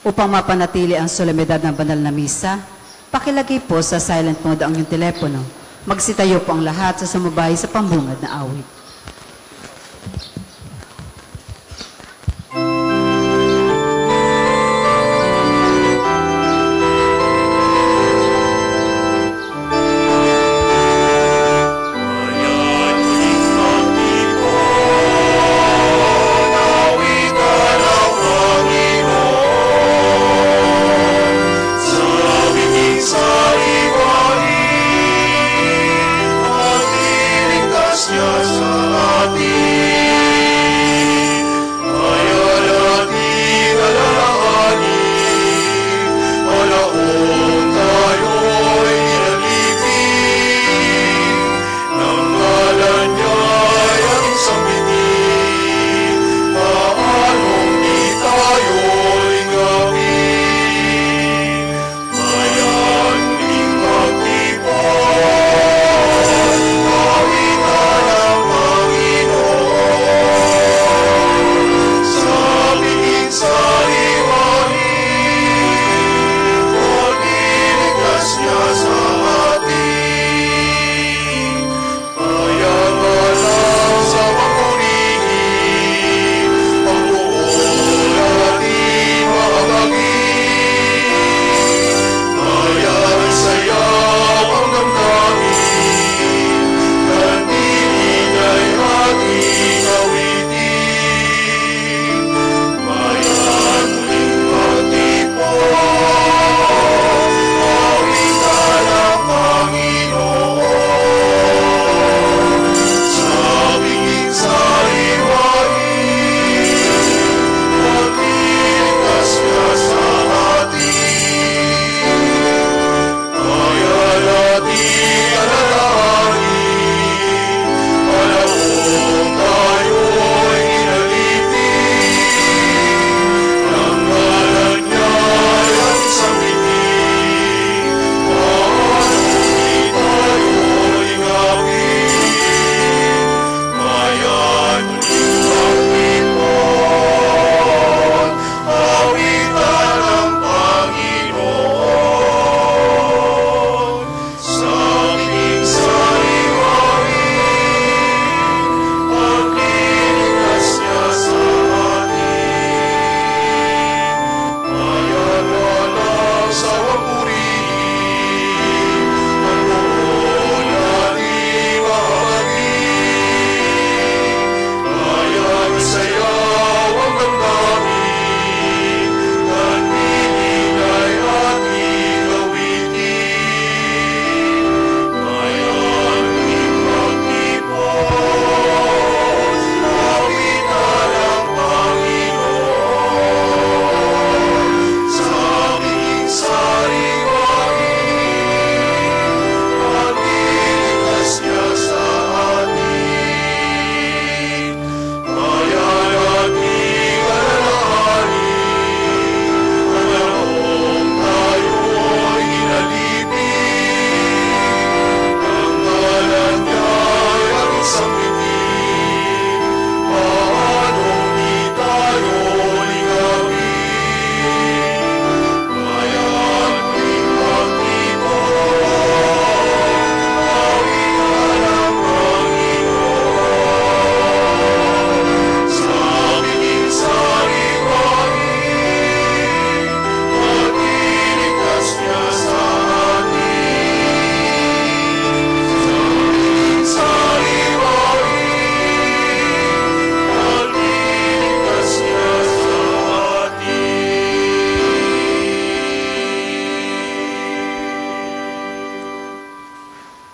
Upang mapanatili ang solemnidad ng banal na misa, pakilagay po sa silent mode ang iyong telepono. Magsitayo po ang lahat sa sumabay sa pambungad na awit.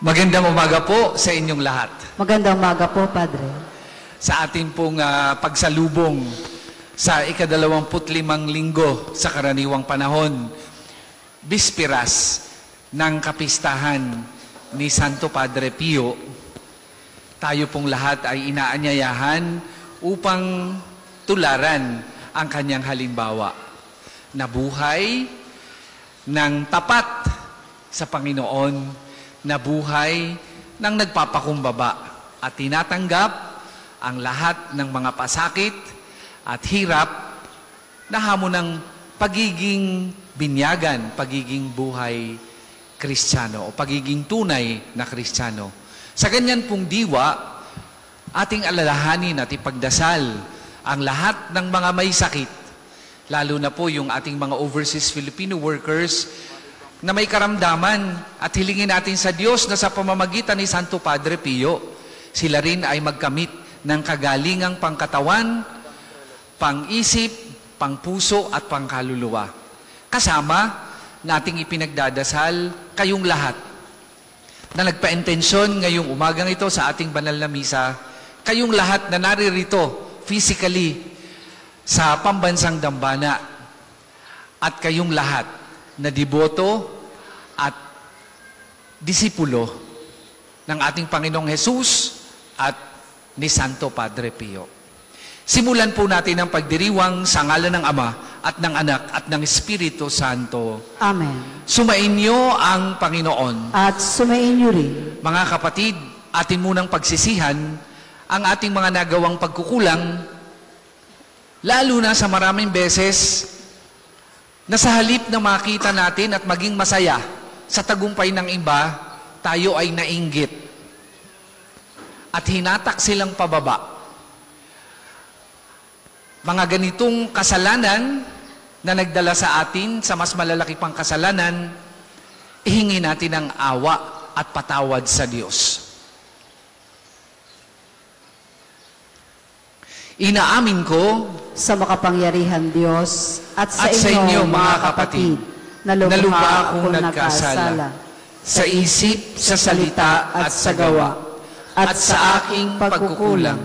Magandang umaga po sa inyong lahat. Magandang umaga po, Padre. Sa ating pong pagsalubong sa ika-25 linggo sa karaniwang panahon, Bispiras ng kapistahan ni Santo Padre Pio, tayo pong lahat ay inaanyayahan upang tularan ang kanyang halimbawa na buhay ng tapat sa Panginoon, na buhay ng nagpapakumbaba at tinatanggap ang lahat ng mga pasakit at hirap na hamon ng pagiging binyagan, pagiging buhay Kristiyano o pagiging tunay na Kristiyano. Sa ganyan pong diwa, ating alalahanin at ipagdasal ang lahat ng mga may sakit, lalo na po yung ating mga overseas Filipino workers na may karamdaman, at hilingin natin sa Diyos na sa pamamagitan ni Santo Padre Pio, sila rin ay magkamit ng kagalingang pangkatawan, pang-isip, pang-puso at pangkaluluwa. Kasama nating ipinagdadasal kayong lahat na nagpa-intensyon ngayong umagang ito sa ating banal na misa, kayong lahat na naririto physically sa pambansang dambana, at kayong lahat na deboto at disipulo ng ating Panginoong Hesus at ni Santo Padre Pio. Simulan po natin ang pagdiriwang sa ngalan ng Ama at ng Anak at ng Espiritu Santo. Amen. Sumainyo ang Panginoon. At sumainyo rin. Mga kapatid, atin munang pagsisihan ang ating mga nagawang pagkukulang, lalo na sa maraming beses na sa halip na makita natin at maging masaya sa tagumpay ng iba, tayo ay nainggit at hinatak silang pababa. Mga ganitong kasalanan na nagdala sa atin sa mas malalaki pang kasalanan, ihingi natin ang awa at patawad sa Diyos. Inaamin ko sa makapangyarihan Diyos at sa inyo mga kapatid na lubha akong nagkasala sa isip, sa salita at sa gawa at sa aking pagkukulang.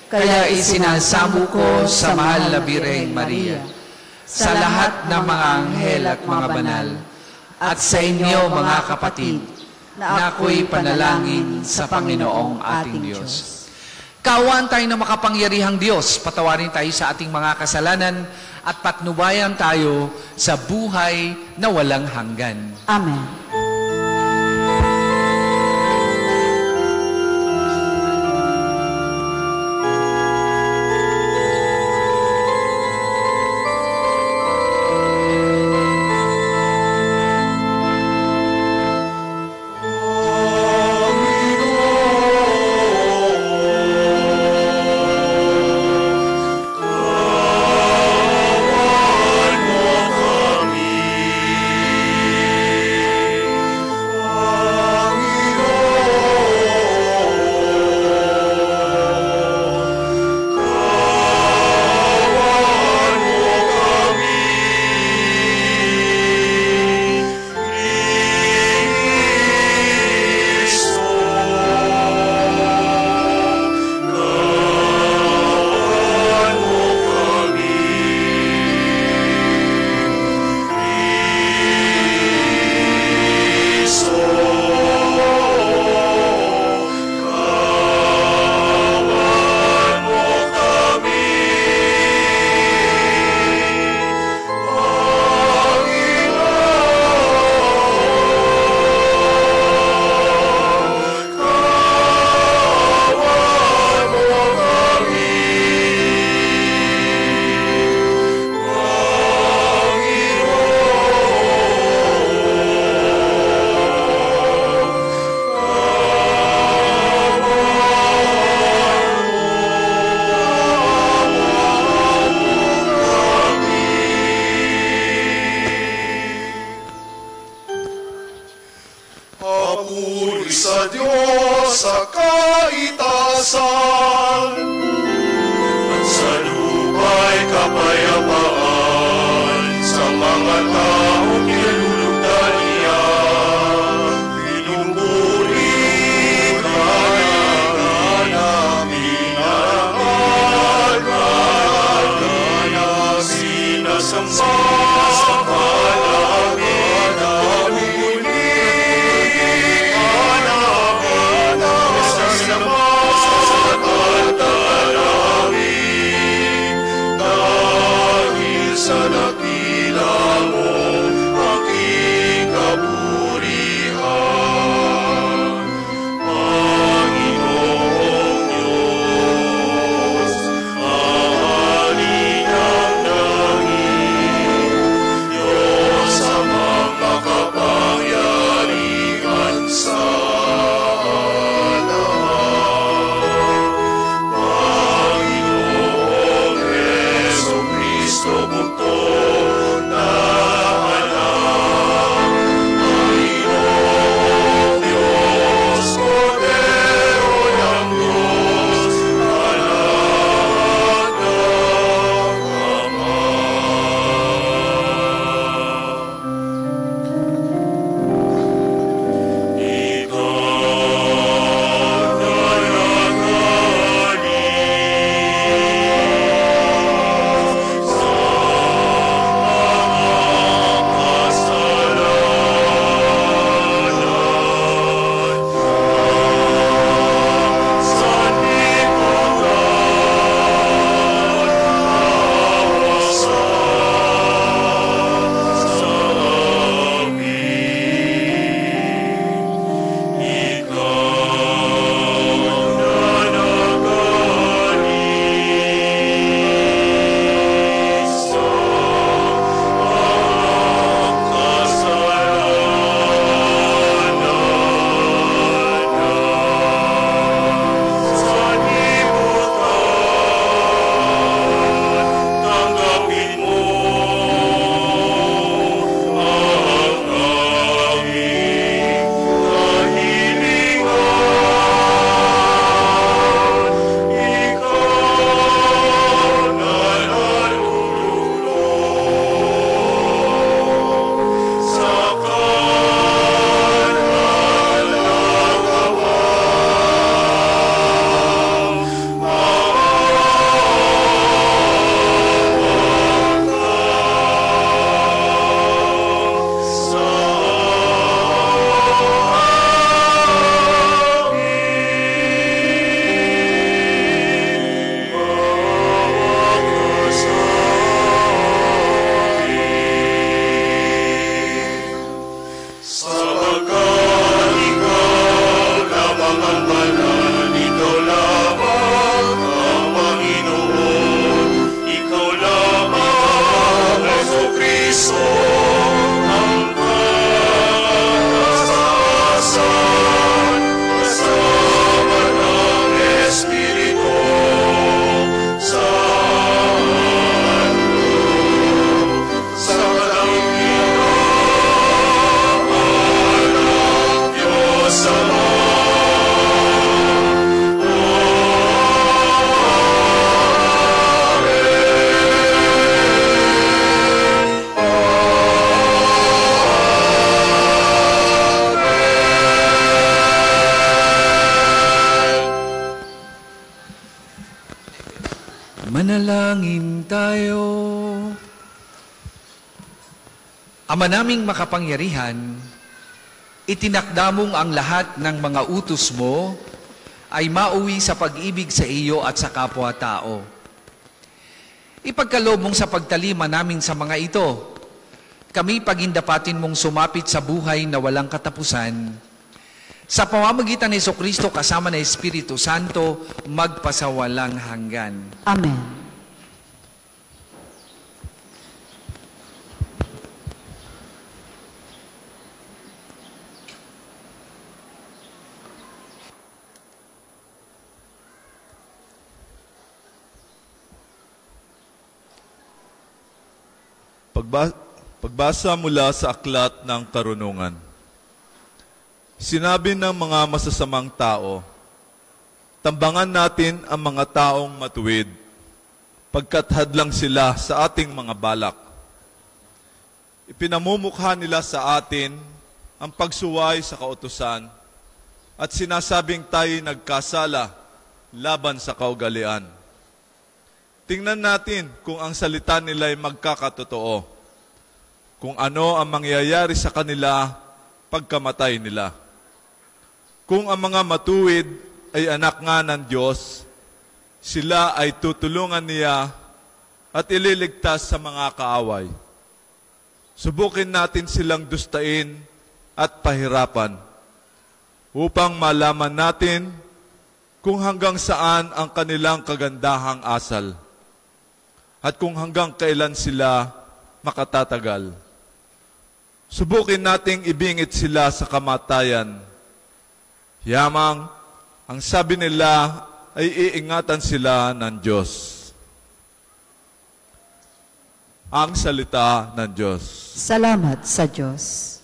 Kaya isinasamo ko sa mahal na Birheng Maria, sa lahat ng mga anghel at mga banal, at sa inyo mga kapatid, na ako'y panalangin sa Panginoong ating Diyos. Kaawaan tayo ng makapangyarihang Diyos, patawarin tayo sa ating mga kasalanan at patnubayan tayo sa buhay na walang hanggan. Amen. Manalangin tayo. Ama naming makapangyarihan, itinakda mong ang lahat ng mga utos mo ay mauwi sa pag-ibig sa iyo at sa kapwa-tao. Ipagkaloob mong sa pagtalima namin sa mga ito, kami pagindapatin mong sumapit sa buhay na walang katapusan, sa pamamagitan ni Jesucristo kasama ng Espiritu Santo, magpasawalang hanggan. Amen. Pagbasa mula sa Aklat ng Karunungan. Sinabi ng mga masasamang tao, tambangan natin ang mga taong matuwid, pagkat hadlang sila sa ating mga balak. Ipinamumukha nila sa atin ang pagsuway sa kautusan at sinasabing tayo'y nagkasala laban sa kaugalian. Tingnan natin kung ang salita nila ay magkakatotoo, kung ano ang mangyayari sa kanila pagkamatay nila. Kung ang mga matuwid ay anak nga ng Diyos, sila ay tutulungan niya at ililigtas sa mga kaaway. Subukin natin silang dustain at pahirapan upang malaman natin kung hanggang saan ang kanilang kagandahang asal at kung hanggang kailan sila makatatagal. Subukin nating ibingit sila sa kamatayan. Yamang, ang sabi nila ay iingatan sila ng Diyos. Ang salita ng Diyos. Salamat sa Diyos.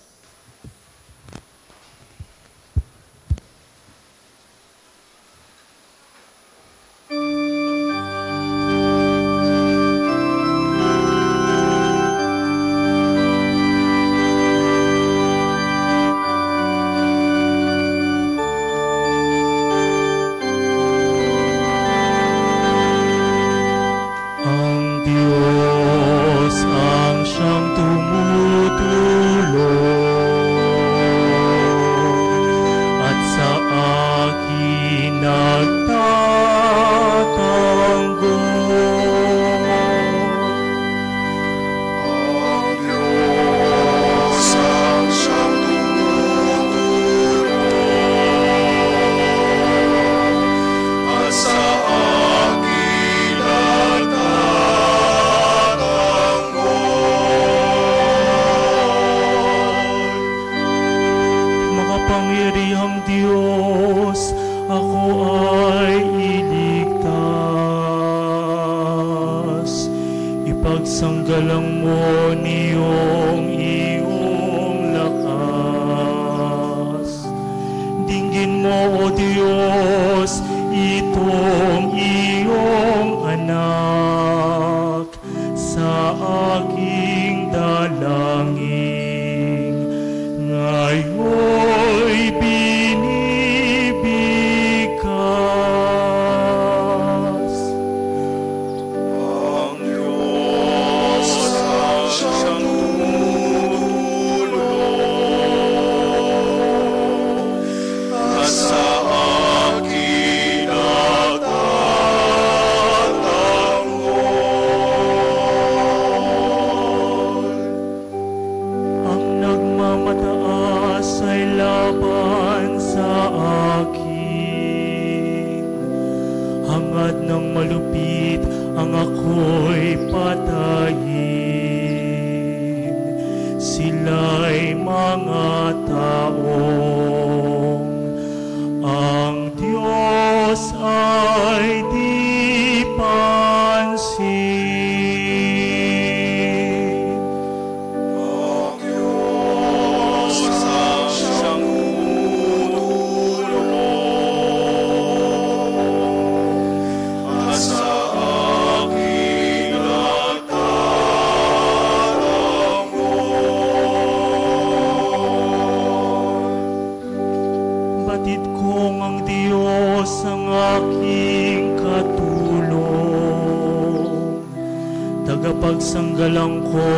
tagapagsanggalang ko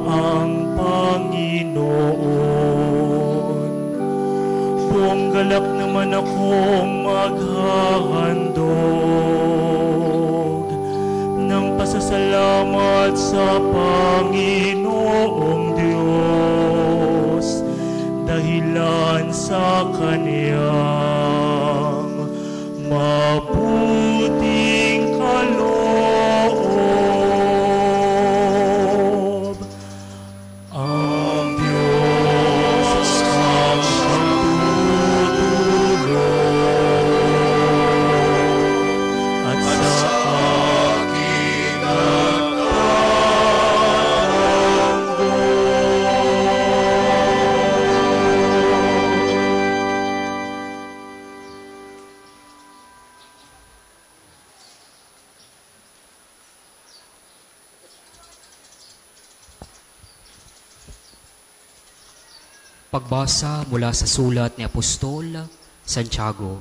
ang Panginoon. Buong galak naman akong maghahandog ng pasasalamat sa Panginoong Diyos dahilan sa Kaniyang mabuting kaloob. Ang Diyos ang pagtutulong at sa akin Pagbasa mula sa sulat ni Apostol Santiago.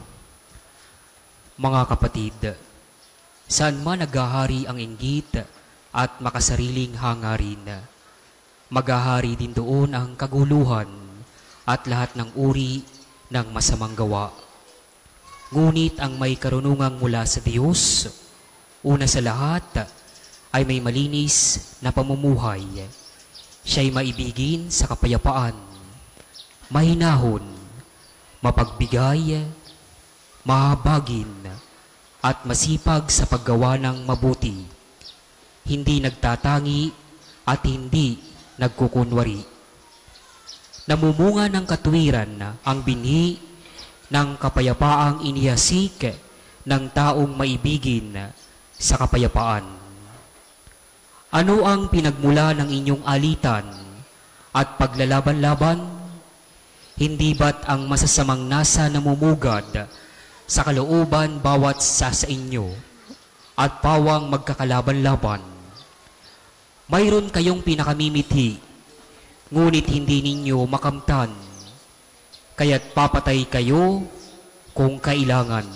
Mga kapatid, saan man naghahari ang inggit at makasariling hangarin, maghahari din doon ang kaguluhan at lahat ng uri ng masamang gawa. Ngunit ang may karunungang mula sa Diyos, una sa lahat ay may malinis na pamumuhay. Siya'y maibigin sa kapayapaan, mahinahon, mapagbigay, mahabagin, at masipag sa paggawa ng mabuti, hindi nagtatangi at hindi nagkukunwari. Namumunga ng katuwiran ang binhi ng kapayapaang inihasik ng taong maibigin sa kapayapaan. Ano ang pinagmula ng inyong alitan at paglalaban-laban? Hindi ba't ang masasamang nasa namumugad sa kalooban bawat sa inyo at pawang magkakalaban-laban? Mayroon kayong pinakamimithi, ngunit hindi ninyo makamtan, kaya't papatay kayo kung kailangan.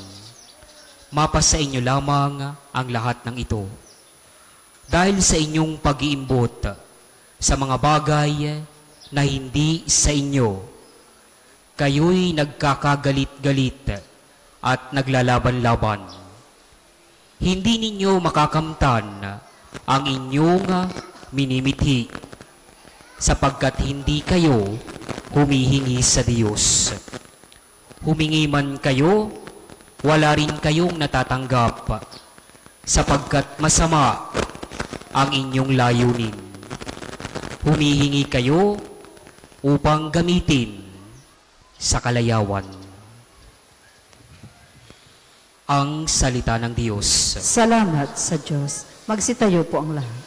Mapas sa inyo lamang ang lahat ng ito. Dahil sa inyong pag-iimbot sa mga bagay na hindi sa inyo, kayo'y nagkakagalit-galit at naglalaban-laban. Hindi ninyo makakamtan ang inyong minimithi, sapagkat hindi kayo humihingi sa Diyos. Humingi man kayo, wala rin kayong natatanggap, sapagkat masama ang inyong layunin. Humihingi kayo upang gamitin sa kalayawan. Ang salita ng Diyos. Salamat sa Diyos. Magsitayo po ang lahat.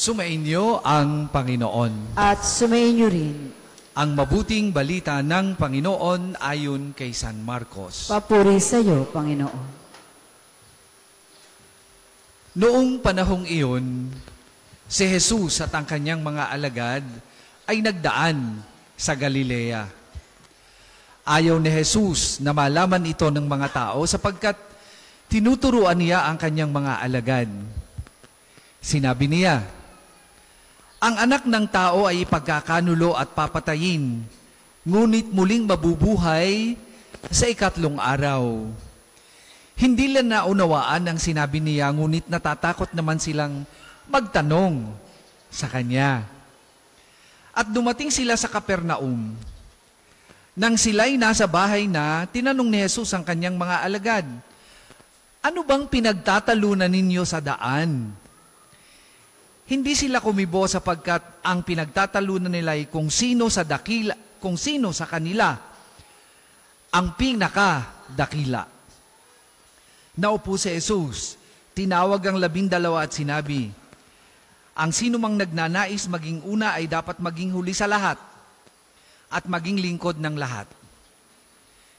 Sumainyo ang Panginoon. At sumainyo rin. Ang mabuting balita ng Panginoon ayon kay San Marcos. Papuri sa iyo, Panginoon. Noong panahong iyon, si Jesus at ang kanyang mga alagad ay nagdaan sa Galilea. Ayaw ni Jesus na malaman ito ng mga tao sapagkat tinuturuan niya ang kanyang mga alagad. Sinabi niya, ang anak ng tao ay ipagkakanulo at papatayin, ngunit muling mabubuhay sa ikatlong araw. Hindi lang naunawaan ang sinabi niya, ngunit natatakot naman silang magtanong sa kanya. At dumating sila sa Capernaum. Nang sila'y nasa bahay na, tinanong ni Jesus ang kanyang mga alagad, ano bang pinagtatalunan ninyo sa daan? Hindi sila kumibo sapagkat ang pinagtatalunan nila ay kung sino sa kanila ang pinakadakila. Naupo si Jesus, tinawag ang 12 at sinabi, ang sino mang nagnanais maging una ay dapat maging huli sa lahat at maging lingkod ng lahat.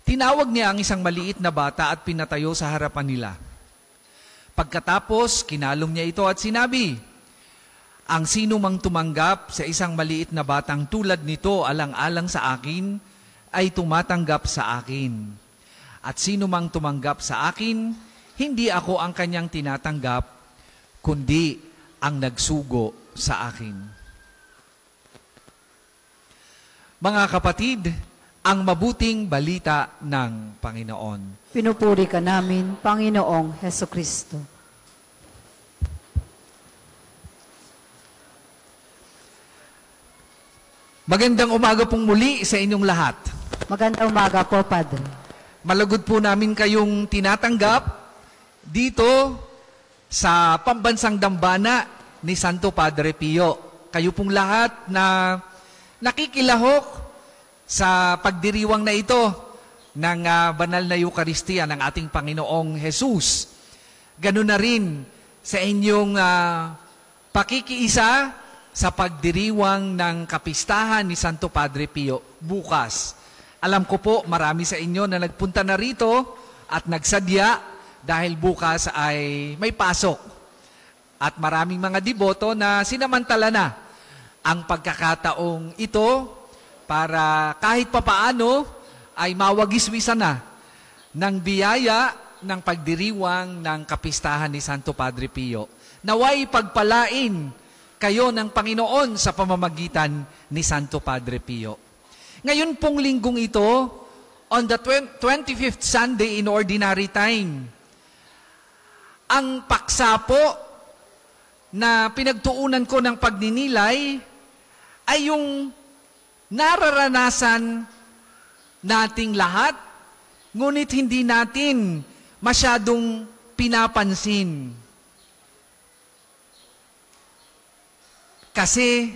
Tinawag niya ang isang maliit na bata at pinatayo sa harapan nila. Pagkatapos, kinalong niya ito at sinabi, ang sino mang tumanggap sa isang maliit na batang tulad nito alang-alang sa akin, ay tumatanggap sa akin. At sino mang tumanggap sa akin, hindi ako ang kanyang tinatanggap, kundi ang nagsugo sa akin. Mga kapatid, ang mabuting balita ng Panginoon. Pinupuri ka namin, Panginoong Heso Kristo. Magandang umaga pong muli sa inyong lahat. Magandang umaga po, Padre. Malugod po namin kayong tinatanggap dito sa pambansang dambana ni Santo Padre Pio. Kayo pong lahat na nakikilahok sa pagdiriwang na ito ng banal na Eucharistia ng ating Panginoong Jesus. Ganun na rin sa inyong pakikiisa sa pagdiriwang ng kapistahan ni Santo Padre Pio bukas. Alam ko po, marami sa inyo na nagpunta na rito at nagsadya dahil bukas ay may pasok. At maraming mga deboto na sinamantala na ang pagkakataong ito para kahit papaano ay mawagiswisan na ng biyaya ng pagdiriwang ng kapistahan ni Santo Padre Pio. Naway pagpalain kayo ng Panginoon sa pamamagitan ni Santo Padre Pio. Ngayon pong linggong ito, on the 25th Sunday in Ordinary Time, ang paksa po na pinagtuunan ko ng pagninilay ay yung nararanasan nating lahat, ngunit hindi natin masyadong pinapansin. Kasi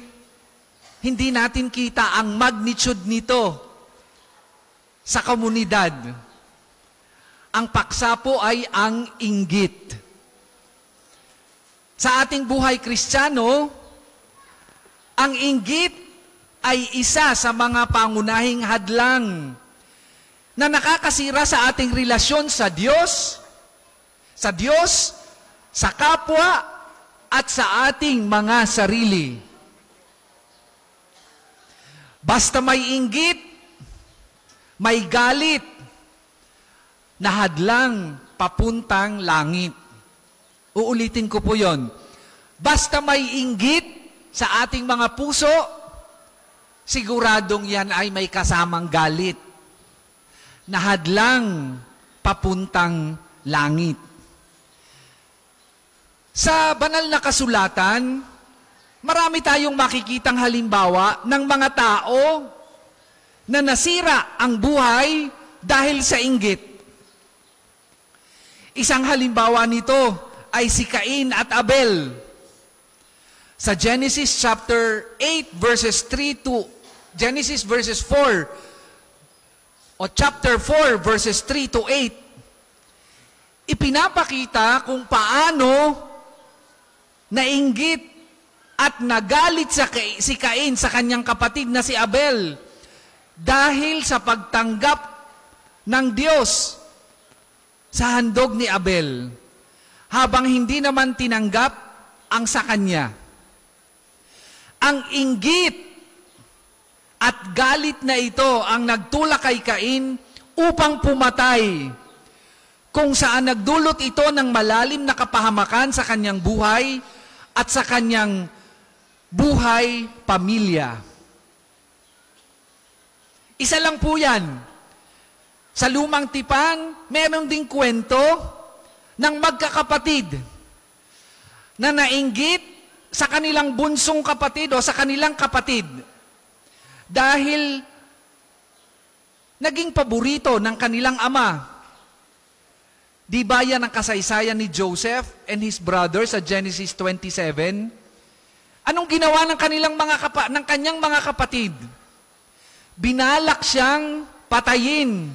hindi natin kita ang magnitude nito sa komunidad. Ang paksa po ay ang inggit. Sa ating buhay Kristiyano, ang inggit ay isa sa mga pangunahing hadlang na nakakasira sa ating relasyon sa Diyos, sa kapwa, at sa ating mga sarili. Basta may inggit, may galit, na hadlang papuntang langit. Uulitin ko po yon. Basta may inggit sa ating mga puso, siguradong yan ay may kasamang galit, na hadlang papuntang langit. Sa banal na kasulatan, marami tayong makikitang halimbawa ng mga tao na nasira ang buhay dahil sa inggit. Isang halimbawa nito ay si Cain at Abel. Sa Genesis chapter 8 verses 3 to Genesis verses 4 o chapter 4 verses 3 to 8, ipinapakita kung paano nainggit at nagalit si Cain sa kanyang kapatid na si Abel dahil sa pagtanggap ng Diyos sa handog ni Abel, habang hindi naman tinanggap ang sa kanya. Ang inggit At galit na ito ang nagtulak kay Cain upang pumatay, kung saan nagdulot ito ng malalim na kapahamakan sa kanyang buhay at sa kanyang buhay pamilya. Isa lang po yan. Sa Lumang Tipan, meron ding kwento ng magkakapatid na nainggit sa kanilang bunsong kapatid o sa kanilang kapatid dahil naging paborito ng kanilang ama. Di ba yan ang kasaysayan ni Joseph and his brothers sa Genesis 27? Anong ginawa ng kanyang mga kapatid? Binalak siyang patayin.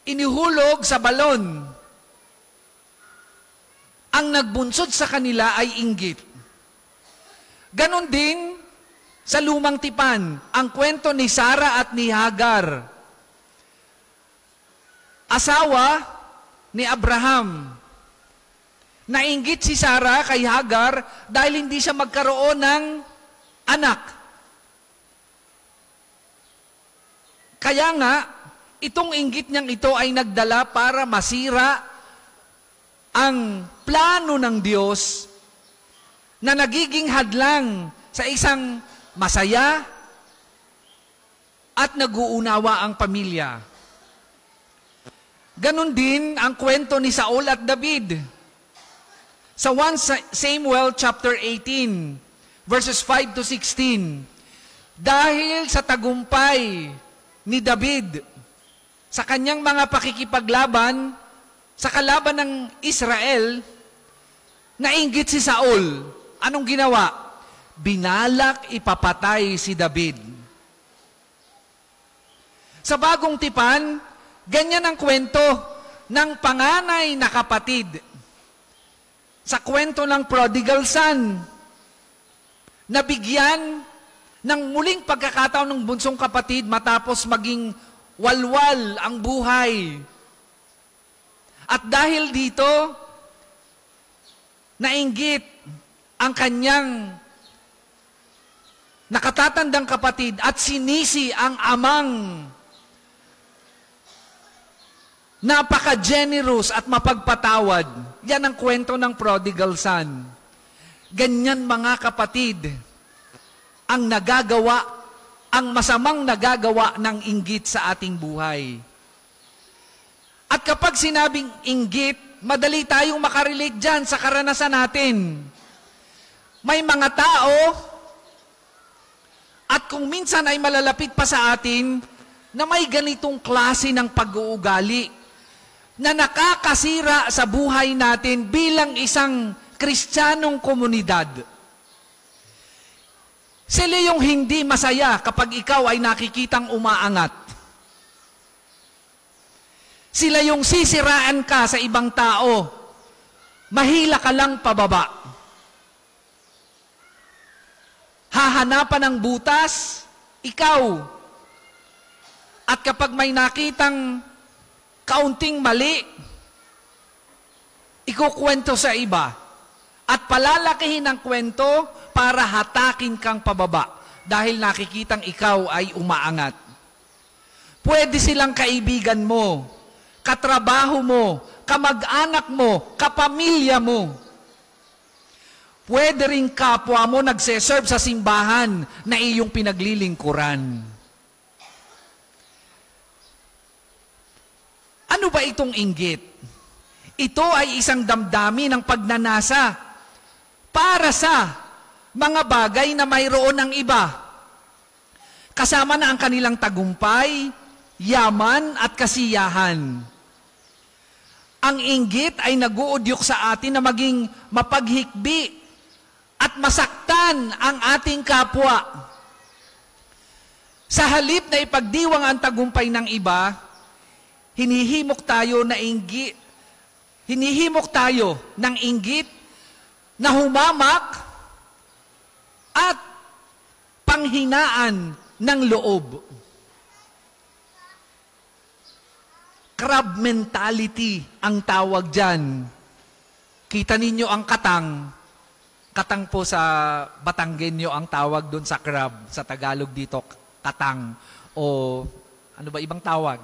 Inihulog sa balon. Ang nagbunsod sa kanila ay inggit. Ganon din sa Lumang Tipan, ang kwento ni Sarah at ni Hagar. Asawa ni Abraham. Nainggit si Sarah kay Hagar dahil hindi siya magkaroon ng anak. Kaya nga, itong inggit niyang ito ay nagdala para masira ang plano ng Diyos na nagiging hadlang sa isang masaya at nag-uunawa ang pamilya. Ganon din ang kwento ni Saul at David. Sa 1 Samuel chapter 18, verses 5 to 16, dahil sa tagumpay ni David sa kanyang mga pakikipaglaban sa kalaban ng Israel, nainggit si Saul. Anong ginawa? Binalak ipapatay si David. Sa Bagong Tipan, ganyan ang kwento ng panganay na kapatid. Sa kwento ng prodigal son, nabigyan ng muling pagkakataon ng bunsong kapatid matapos maging walwal ang buhay. At dahil dito, nainggit ang kanyang nakatatandang kapatid at sinisi ang amang napaka-generous at mapagpatawad. Yan ang kwento ng prodigal son. Ganyan mga kapatid ang nagagawa, ang masamang nagagawa ng inggit sa ating buhay. At kapag sinabing inggit, madali tayong makarelate dyan sa karanasan natin. May mga tao, at kung minsan ay malalapit pa sa atin, na may ganitong klase ng pag-uugali na nakakasira sa buhay natin bilang isang Kristiyanong komunidad. Sila yung hindi masaya kapag ikaw ay nakikitang umaangat. Sila yung sisiraan ka sa ibang tao, mahila ka lang pababa. Hahanapan ng butas, ikaw. At kapag may nakitang kaunting mali, ikukwento sa iba. At palalakihin ang kwento para hatakin kang pababa dahil nakikitang ikaw ay umaangat. Pwede silang kaibigan mo, katrabaho mo, kamag-anak mo, kapamilya mo. Pwede rin kapwa mo nagseserve sa simbahan na iyong pinaglilingkuran. Ano ba itong inggit? Ito ay isang damdamin ng pagnanasa para sa mga bagay na mayroon ng iba. Kasama na ang kanilang tagumpay, yaman at kasiyahan. Ang inggit ay nag-uudyok sa atin na maging mapaghikbi at masaktan ang ating kapwa. Sa halip na ipagdiwang ang tagumpay ng iba, hinihimok tayo ng inggit na humamak at panghinaan ng loob. Crab mentality ang tawag dyan. Kita ninyo ang katang. Katang po sa Batanggenyo ang tawag doon sa crab. Sa Tagalog dito, katang o ano ba ibang tawag?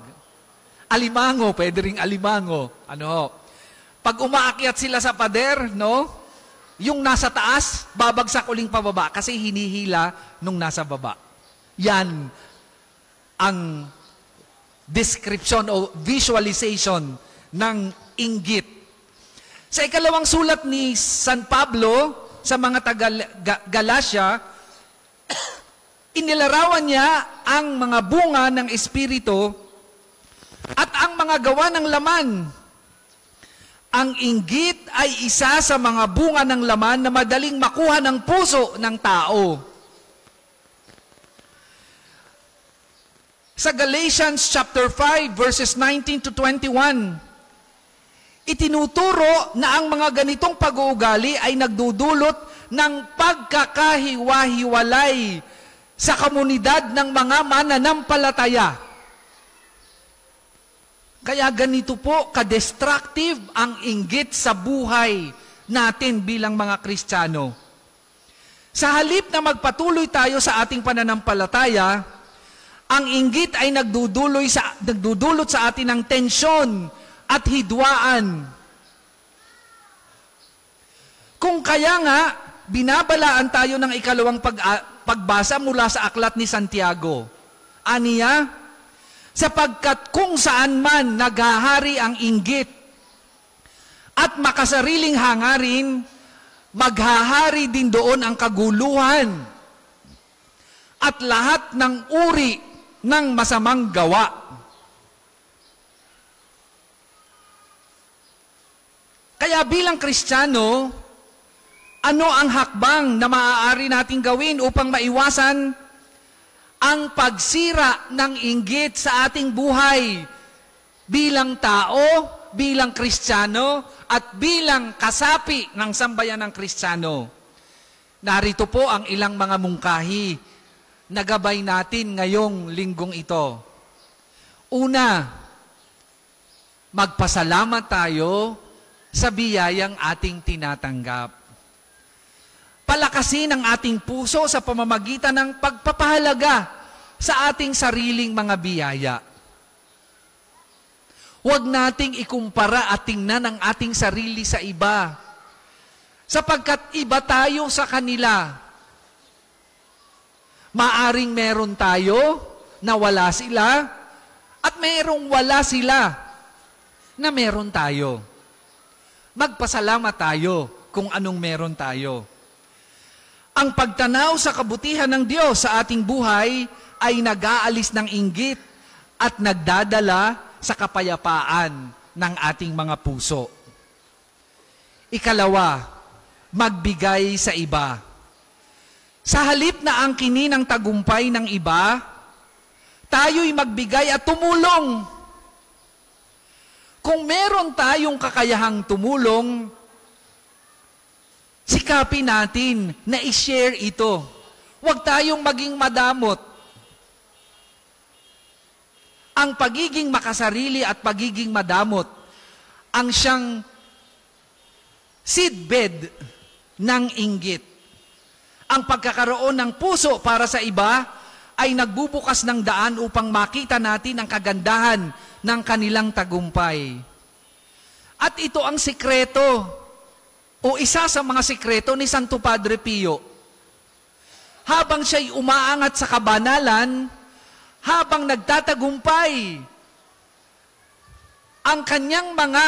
Alimango, pwede ring alimango. Ano? Pag umaakyat sila sa pader, no? Yung nasa taas, babagsak uling pababa kasi hinihila nung nasa baba. Yan ang description o visualization ng inggit. Sa ikalawang sulat ni San Pablo sa mga taga-Galacia, inilarawan niya ang mga bunga ng Espiritu at ang mga gawa ng laman. Ang inggit ay isa sa mga bunga ng laman na madaling makuha ng puso ng tao. Sa Galatians chapter 5 verses 19 to 21, itinuturo na ang mga ganitong pag-uugali ay nagdudulot ng pagkakahiwa-hiwalay sa komunidad ng mga mananampalataya. Kaya ganito po ka-destructive ang inggit sa buhay natin bilang mga Kristiyano. Sa halip na magpatuloy tayo sa ating pananampalataya, ang inggit ay nagdudulot sa atin ng tensyon at hidwaan. Kung kaya nga, binabalaan tayo ng ikalawang pagbasa mula sa aklat ni Santiago. Aniya, sapagkat kung saan man naghahari ang inggit at makasariling hangarin, maghahari din doon ang kaguluhan at lahat ng uri ng masamang gawa. Kaya bilang Kristiyano, ano ang hakbang na maaari nating gawin upang maiwasan ang pagsira ng inggit sa ating buhay bilang tao, bilang Kristiyano, at bilang kasapi ng sambayan ng Kristiyano? Narito po ang ilang mga mungkahi na gabay natin ngayong linggong ito. Una, magpasalamat tayo sa biyayang ating tinatanggap. Palakasin ang ating puso sa pamamagitan ng pagpapahalaga sa ating sariling mga biyaya. Huwag nating ikumpara at tingnan ang ating sarili sa iba, sapagkat iba tayo sa kanila. Maaring meron tayo na wala sila, at merong wala sila na meron tayo. Magpasalamat tayo kung anong meron tayo. Ang pagtanaw sa kabutihan ng Diyos sa ating buhay ay nag-aalis ng inggit at nagdadala sa kapayapaan ng ating mga puso. Ikalawa, magbigay sa iba. Sa halip na angkinin ang tagumpay ng iba, tayo'y magbigay at tumulong. Kung meron tayong kakayahang tumulong, sikapin natin na i-share ito. Huwag tayong maging madamot. Ang pagiging makasarili at pagiging madamot ang siyang seedbed ng inggit. Ang pagkakaroon ng puso para sa iba ay nagbubukas ng daan upang makita natin ang kagandahan ng kanilang tagumpay. At ito ang sikreto o isa sa mga sikreto ni Santo Padre Pio. Habang siya'y umaangat sa kabanalan, habang nagtatagumpay, ang kanyang mga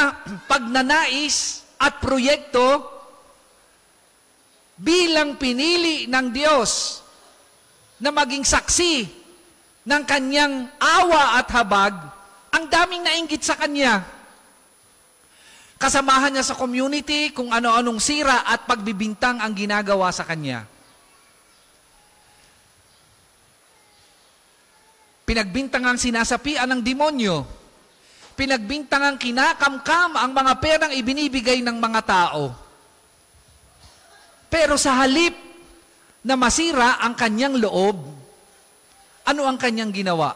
pagnanais at proyekto bilang pinili ng Diyos na maging saksi ng kanyang awa at habag, ang daming nainggit sa kanya. Kasamahan niya sa community kung ano-anong sira at pagbibintang ang ginagawa sa kanya. Pinagbintangang sinasapian ng demonyo. Pinagbintangang kinakamkam ang mga perang ibinibigay ng mga tao. Pero sa halip na masira ang kanyang loob, ano ang kanyang ginawa?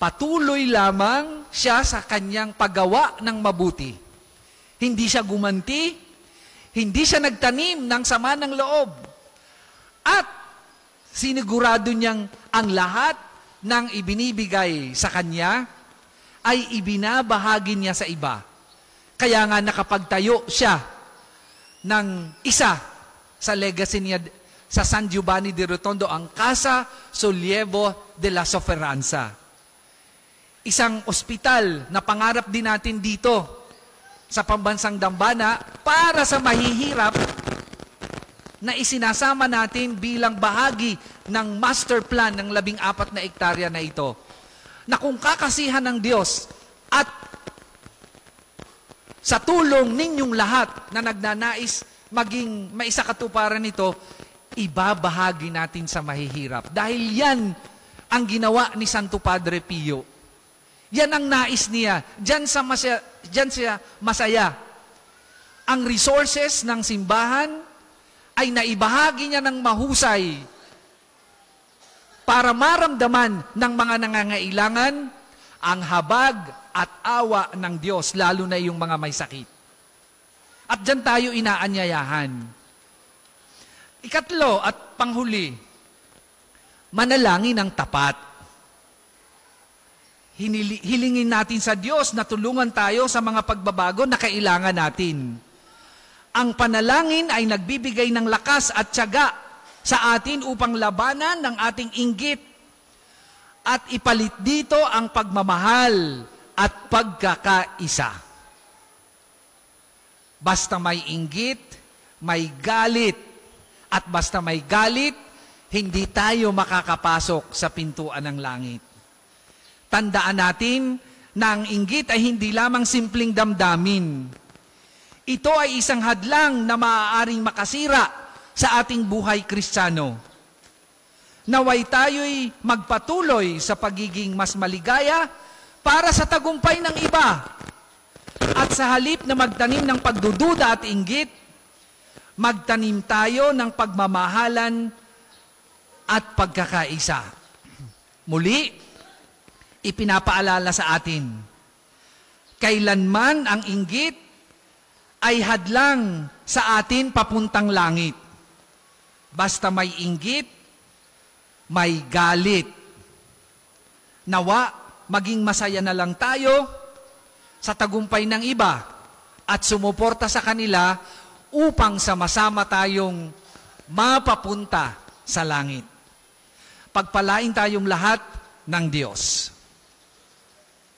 Patuloy lamang siya sa kanyang paggawa ng mabuti. Hindi siya gumanti, hindi siya nagtanim ng sama ng loob. At sinigurado niyang ang lahat ng ibinibigay sa Kanya ay ibinabahagi niya sa iba. Kaya nga nakapagtayo siya ng isa sa legacy niya sa San Giovanni di Rotondo, ang Casa Sollievo de la Sofferenza. Isang ospital na pangarap din natin dito sa pambansang Dambana para sa mahihirap na isinasama natin bilang bahagi ng master plan ng 14 na hektarya na ito. Na kung kakasihan ng Diyos at sa tulong ninyong lahat na nagnanais maging maisakatuparan nito, ibabahagi natin sa mahihirap. Dahil yan ang ginawa ni Santo Padre Pio. Yan ang nais niya. Diyan siya masaya. Ang resources ng simbahan ay naibahagi niya ng mahusay para maramdaman ng mga nangangailangan ang habag at awa ng Diyos, lalo na yung mga may sakit. At diyan tayo inaanyayahan. Ikatlo at panghuli, manalangin ng tapat. Hilingin natin sa Diyos na tulungan tayo sa mga pagbabago na kailangan natin. Ang panalangin ay nagbibigay ng lakas at tiyaga sa atin upang labanan ng ating inggit at ipalit dito ang pagmamahal at pagkakaisa. Basta may inggit, may galit, at basta may galit, hindi tayo makakapasok sa pintuan ng langit. Tandaan natin na ang inggit ay hindi lamang simpleng damdamin. Ito ay isang hadlang na maaaring makasira sa ating buhay Kristiyano. Naway tayo'y magpatuloy sa pagiging mas maligaya para sa tagumpay ng iba. At sa halip na magtanim ng pagdududa at inggit, magtanim tayo ng pagmamahalan at pagkakaisa. Muli, ipinapaalala sa atin, kailanman ang inggit ay hadlang sa atin papuntang langit. Basta may inggit, may galit. Nawa, maging masaya na lang tayo sa tagumpay ng iba at sumuporta sa kanila upang sama-sama tayong mapapunta sa langit. Pagpalain tayong lahat ng Diyos.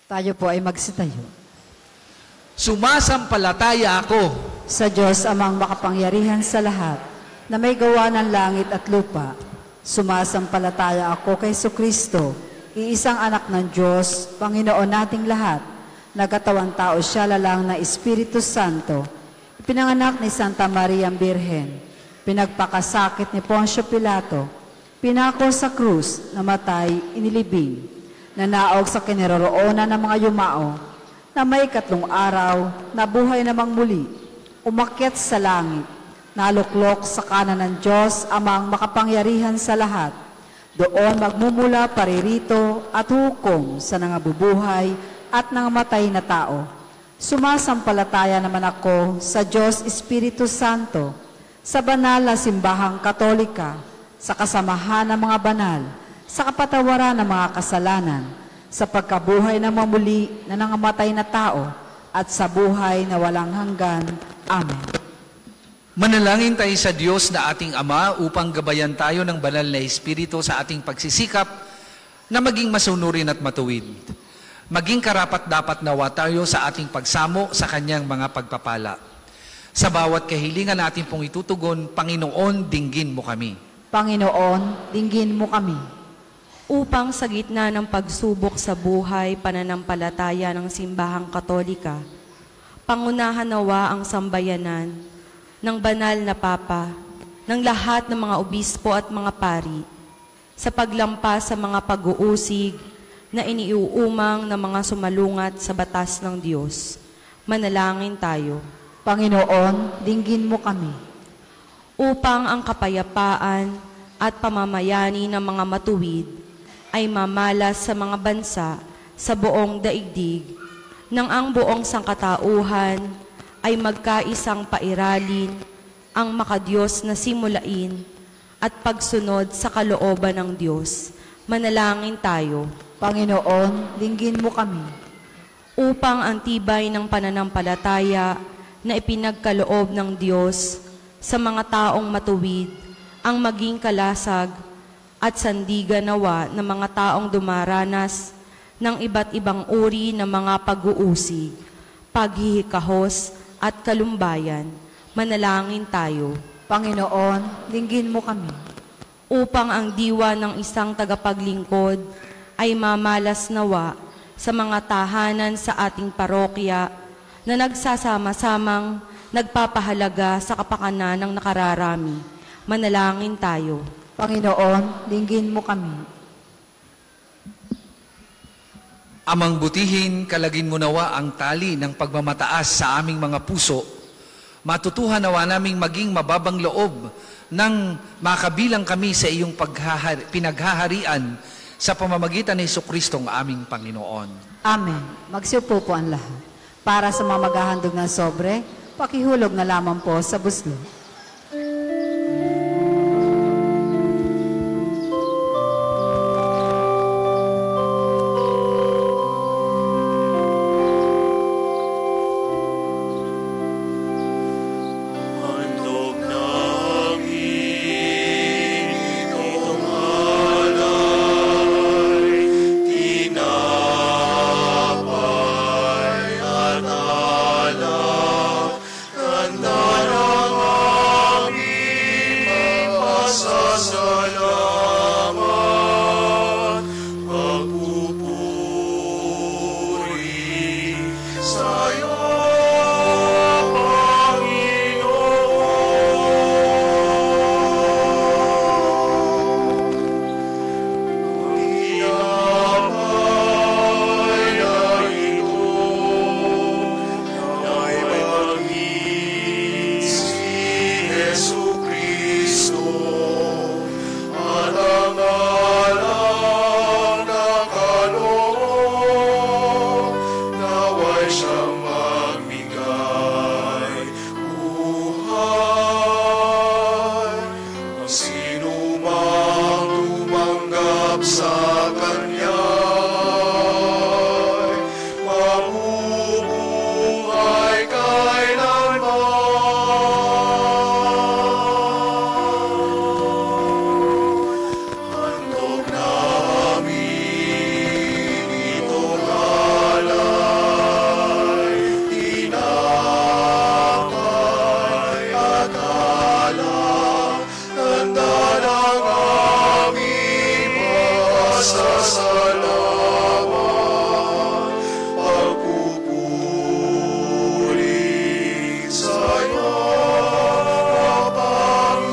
Tayo po ay magsitayo. Sumasampalataya ako Sa Diyos amang makapangyarihan sa lahat, na may gawa ng langit at lupa. Sumasampalataya ako kay Jesucristo, iisang anak ng Diyos, Panginoon nating lahat. Nagkatawang tao siya lalang na Espiritu Santo. Ipinanganak ni Santa Maria Birhen. Pinagpakasakit ni Poncio Pilato. Pinako sa krus, namatay, inilibing. Nanaog sa kinaroroonan ng mga yumao, na may 3 araw, nabuhay namang muli, umakyat sa langit, naluklok sa kanan ng Diyos amang makapangyarihan sa lahat. Doon magmumula paririto at hukom sa nangabubuhay at nangamatay na tao. Sumasampalataya naman ako sa Diyos Espiritu Santo, sa banal na simbahang katolika, sa kasamahan ng mga banal, sa kapatawaran ng mga kasalanan, sa pagkabuhay na mamuli na nangamatay na tao, at sa buhay na walang hanggan. Amen. Manalangin tayo sa Diyos na ating Ama upang gabayan tayo ng banal na Espiritu sa ating pagsisikap na maging masunurin at matuwid. Maging karapat-dapat nawa tayo sa ating pagsamo sa Kanyang mga pagpapala. Sa bawat kahilingan natin pong itutugon, Panginoon, dinggin mo kami. Panginoon, dinggin mo kami. Upang sa gitna ng pagsubok sa buhay pananampalataya ng simbahang katolika, pangunahan nawa ang sambayanan ng banal na Papa, ng lahat ng mga obispo at mga pari, sa paglampas sa mga pag-uusig na iniuumang ng mga sumalungat sa batas ng Diyos. Manalangin tayo. Panginoon, dinggin mo kami. Upang ang kapayapaan at pamamayani ng mga matuwid ay mamalas sa mga bansa sa buong daigdig, nang ang buong sangkatauhan ay magkaisang pairalin, ang makadiyos na simulain, at pagsunod sa kalooban ng Diyos. Manalangin tayo. Panginoon, linggin mo kami. Upang ang tibay ng pananampalataya na ipinagkaloob ng Diyos sa mga taong matuwid ang maging kalasag at sandigan nawa ng mga taong dumaranas ng iba't ibang uri ng mga pag-uusig, paghihikahos at kalumbayan. Manalangin tayo. Panginoon, linggin mo kami. Upang ang diwa ng isang tagapaglingkod ay mamalas nawa sa mga tahanan sa ating parokya na nagsasama-samang nagpapahalaga sa kapakanan ng nakararami. Manalangin tayo. Panginoon, linggin mo kami. Amang butihin, kalagin mo nawa ang tali ng pagmamataas sa aming mga puso. Matutuhan nawa naming maging mababang loob nang makabilang kami sa iyong pinaghaharian sa pamamagitan ni Jesucristo ang aming Panginoon. Amen. Magsiupo po ang lahat. Para sa mga maghahandog ng sobre, pakihulog na lamang po sa buslo. Handog namin itong alay, tinapay at alak, handa ng aming magpasasalamat, pagpupuri sa'yo, sa Kanya mabubuhay kailanman. Handog namin itong alay, tinapay at alak, handa ng aming pasasalamat, pagpupuri sa'yo, Panginoon.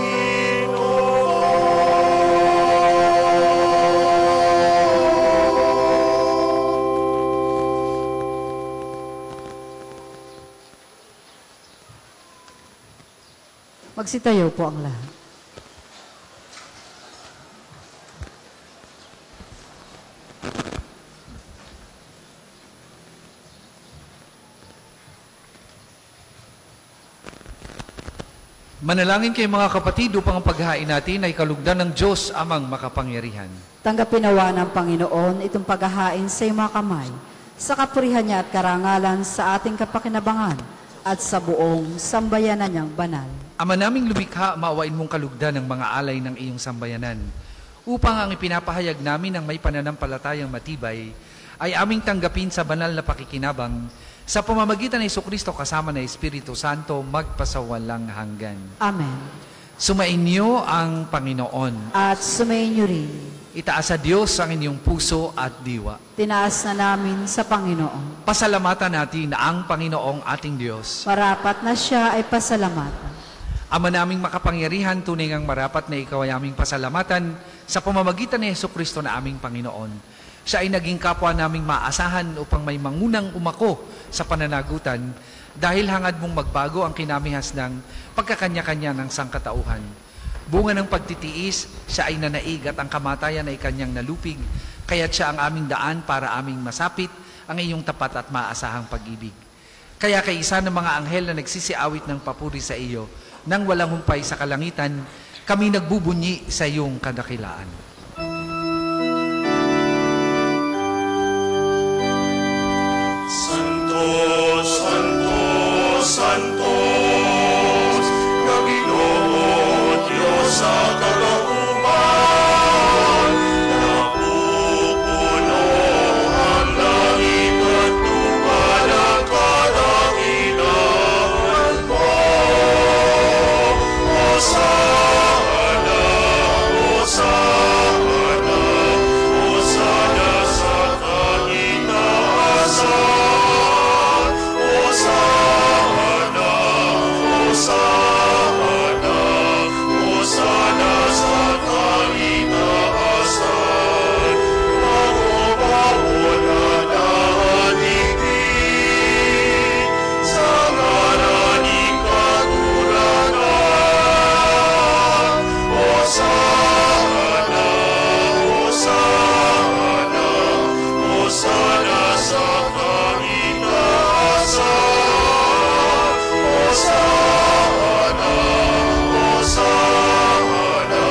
Magsitayo po ang lahat. Manalangin kayo mga kapatid upang ang paghain natin ay kalugdan ng Diyos amang makapangyarihan. Tanggapin nawa ng Panginoon itong paghahain sa iyong mga kamay, sa kapurihan niya at karangalan sa ating kapakinabangan at sa buong sambayanan niyang banal. Ama naming lumikha, maawain mong kalugdan ng mga alay ng iyong sambayanan, upang ang ipinapahayag namin ng may pananampalatayang matibay ay aming tanggapin sa banal na pakikinabang sa pamamagitan ng Jesucristo kasama ng Espiritu Santo magpasawalang hanggan. Amen. Sumainyo ang Panginoon. At sumainyo rin. Itaas sa Diyos ang inyong puso at diwa. Tinaas na namin sa Panginoon. Pasalamatan natin ang Panginoong ating Diyos. Marapat na siya ay pasalamatan. Ama naming makapangyarihan, tunay ngang marapat na ikaw ay aming pasalamatan sa pamamagitan ni Jesucristo na aming Panginoon. Siya ay naging kapwa naming maasahan upang may mangunang umako sa pananagutan dahil hangad mong magbago ang kinamihas ng pagkakanya-kanya ng sangkatauhan. Bunga ng pagtitiis, siya ay nanaig at ang kamatayan ay kanyang nalupig, kaya't siya ang aming daan para aming masapit ang iyong tapat at maasahang pag-ibig. Kaya kay isa ng mga anghel na nagsisiawit ng papuri sa iyo, nang walang humpay sa kalangitan, kami nagbubunyi sa iyong kadakilaan. Santo, Santo, Santo, na Ginoo Diyos sa kalaupan, napupuno ang langit at lupa ng kadakilaan mo. Hosana, Hosana, Hosana sa kalitasan. Hosana, Hosana, Hosana sa kalitasan. Mahubaon na nadigdig sa ngalan ni katurangan. Hosana, Hosana, Hosana sa kalitasan. Hosana, Hosana,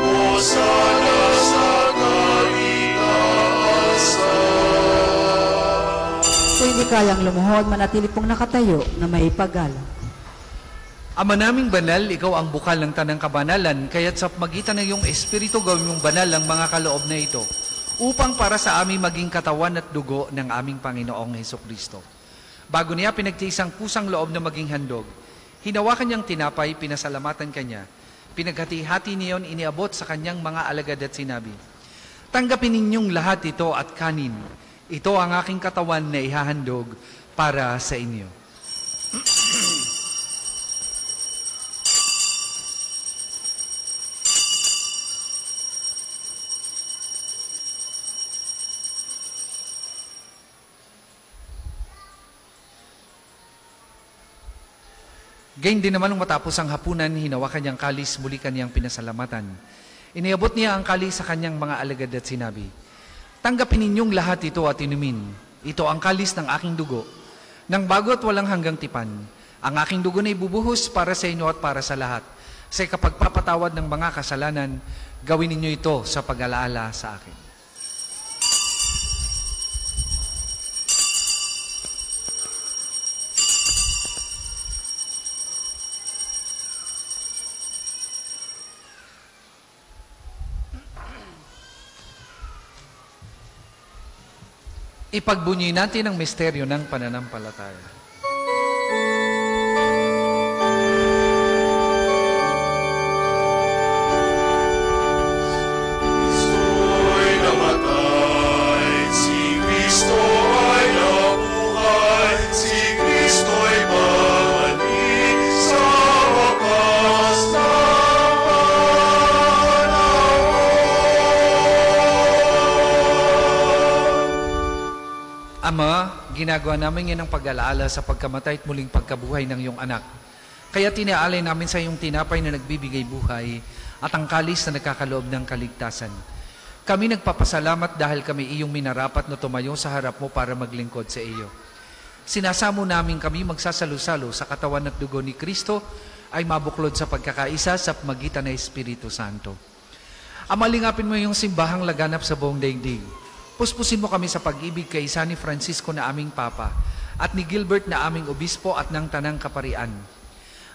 Hosana sa kalitasan. Kung hindi kayang lumuhod, manatili pong nakatayo na may paggalang. Ama naming banal, ikaw ang bukal ng tanang kabanalan, kaya't sa magitan ng iyong Espiritu gawin mong banal ang mga kaloob na ito, upang para sa amin maging katawan at dugo ng aming Panginoong Hesukristo. Bago niya pinagtiisang kusang loob na maging handog, hinawakan niyang tinapay, pinasalamatan kanya, pinaghati-hati niyon iniabot sa kanyang mga alagad at sinabi, "Tanggapin ninyong lahat ito at kanin. Ito ang aking katawan na ihahandog para sa inyo." Gayun din naman nung matapos ang hapunan, hinawakan niyang kalis, muli kanyang pinasalamatan. Iniabot niya ang kalis sa kanyang mga alagad at sinabi, "Tanggapin ninyong lahat ito at inumin. Ito ang kalis ng aking dugo, ng bago at walang hanggang tipan. Ang aking dugo na ibubuhos para sa inyo at para sa lahat. Sa kapagpapatawad ng mga kasalanan, gawin ninyo ito sa pag-alaala sa akin." Ipagbunyi natin ang misteryo ng pananampalataya. Kristo'y namatay, si Kristo ay nabuhay, si Kristo'y babalik sa wakas ng panahon. Ama, ginagawa namin yan ang pag-alaala sa pagkamatay at muling pagkabuhay ng iyong anak. Kaya tinaalay namin sa iyong tinapay na nagbibigay buhay at ang kalis na nagkakaloob ng kaligtasan. Kami nagpapasalamat dahil kami iyong minarapat na tumayo sa harap mo para maglingkod sa iyo. Sinasamo namin kami magsasalo-salo sa katawan at dugo ni Kristo ay mabuklod sa pagkakaisa sa magitan ng Espiritu Santo. Ama, lingapin mo yung simbahang laganap sa buong daigdig. Puspusin mo kami sa pag-ibig kay isa ni Francisco na aming Papa at ni Gilbert na aming Obispo at ng Tanang Kaparian.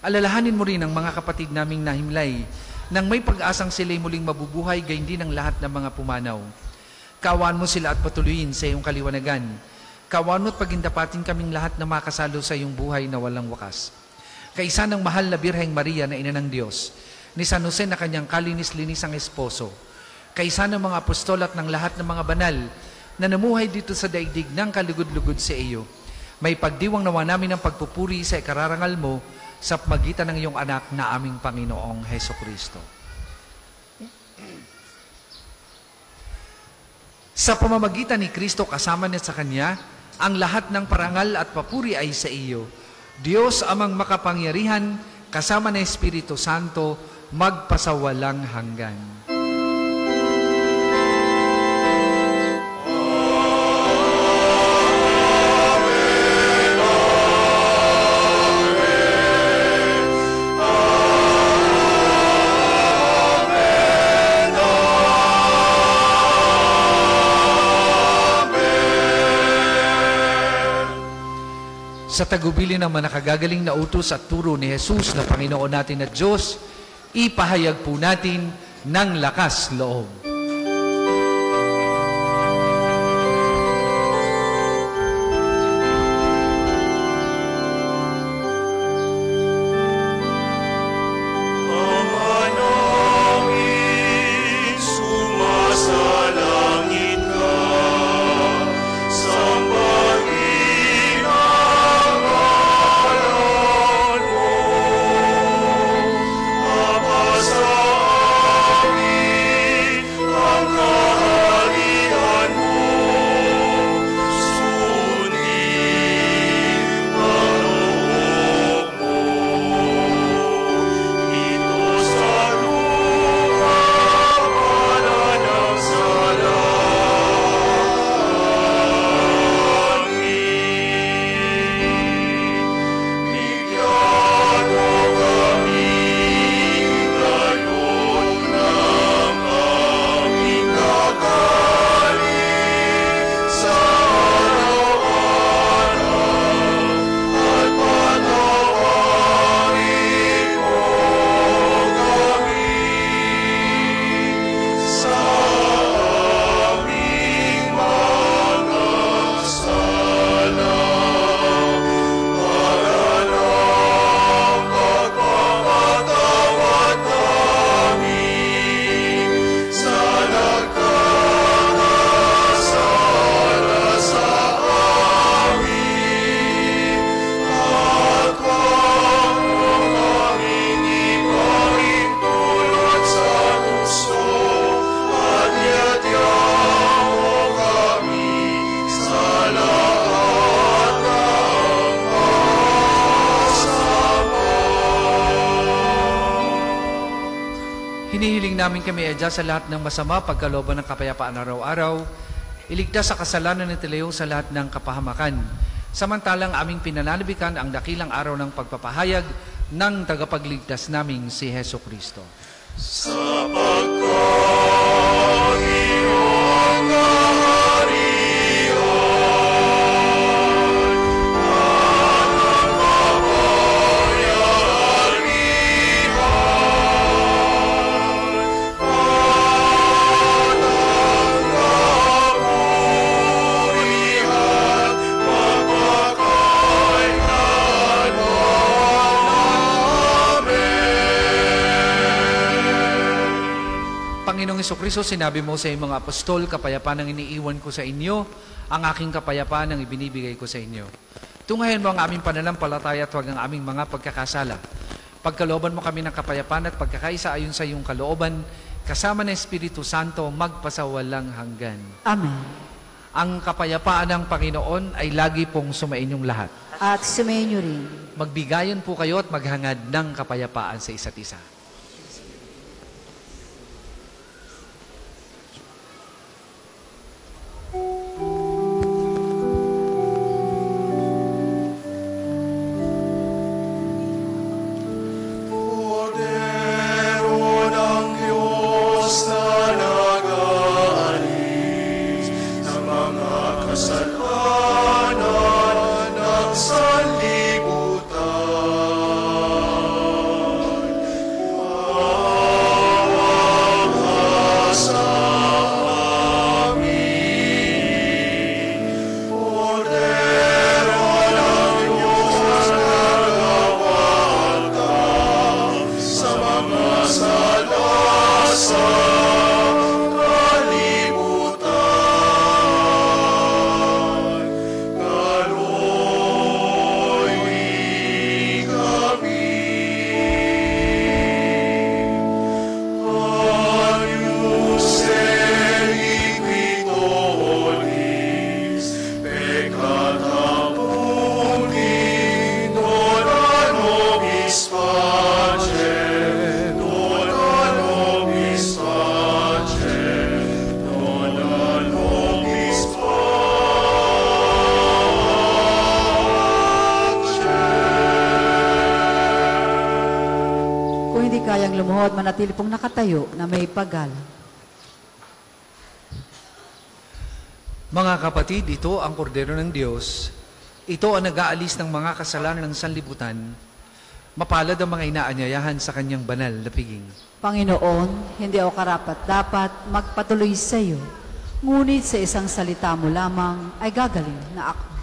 Alalahanin mo rin ang mga kapatid naming nahimlay nang may pag-asang sila'y muling mabubuhay gayon din ang lahat ng mga pumanaw. Kaawaan mo sila at patuloyin sa iyong kaliwanagan. Kaawaan mo at pagindapatin kaming lahat na makasalo sa iyong buhay na walang wakas. Kaisa ng mahal na Birheng Maria na Ina ng Diyos, ni San Jose na kanyang kalinis-linisang esposo, kaisa ng mga apostol at ng lahat ng mga banal na namuhay dito sa daigdig ng kalugod-lugod sa iyo, may pagdiwang nawa namin ng pagpupuri sa ikararangal mo sa magitan ng iyong anak na aming Panginoong Hesukristo. Sa pamamagitan ni Kristo kasama niya sa Kanya, ang lahat ng parangal at papuri ay sa iyo. Diyos amang makapangyarihan, kasama ng Espiritu Santo, magpasawalang hanggan. sa tagubilin ng mga nakagagaling na utos at turo ni Jesus na Panginoon natin at Diyos, ipahayag po natin ng lakas loob. Hinihiling namin kami adya sa lahat ng masama, pagkalooban ng kapayapaan araw-araw, iligtas sa kasalanan at ilayo sa lahat ng kapahamakan. Samantalang aming pinananabikan ang dakilang araw ng pagpapahayag ng tagapagligtas naming si Heso Kristo. Panginoong Jesucristo, sinabi mo sa iyong mga apostol, kapayapaan ang iniiwan ko sa inyo, ang aking kapayapaan ang ibinibigay ko sa inyo. Tunghayan mo ang aming pananampalataya at huwag ang aming mga pagkakasala. Pagkalooban mo kami ng kapayapaan at pagkakaisa ayon sa iyong kalooban, kasama ng Espiritu Santo, magpasawalang hanggan. Amen. Ang kapayapaan ng Panginoon ay lagi pong sumainyong lahat. At sumainyo rin. Magbigayan po kayo at maghangad ng kapayapaan sa isa't isa. kayang lumuhod, manatili pong nakatayo na may paggalang. Mga kapatid, ito ang kordero ng Diyos Ito ang nag-aalis ng mga kasalanan ng sanlibutan. Mapalad ang mga inaanyayahan sa kanyang banal na piging. Panginoon, hindi ako karapat-dapat magpatuloy sa iyo, ngunit sa isang salita mo lamang ay gagaling na ako.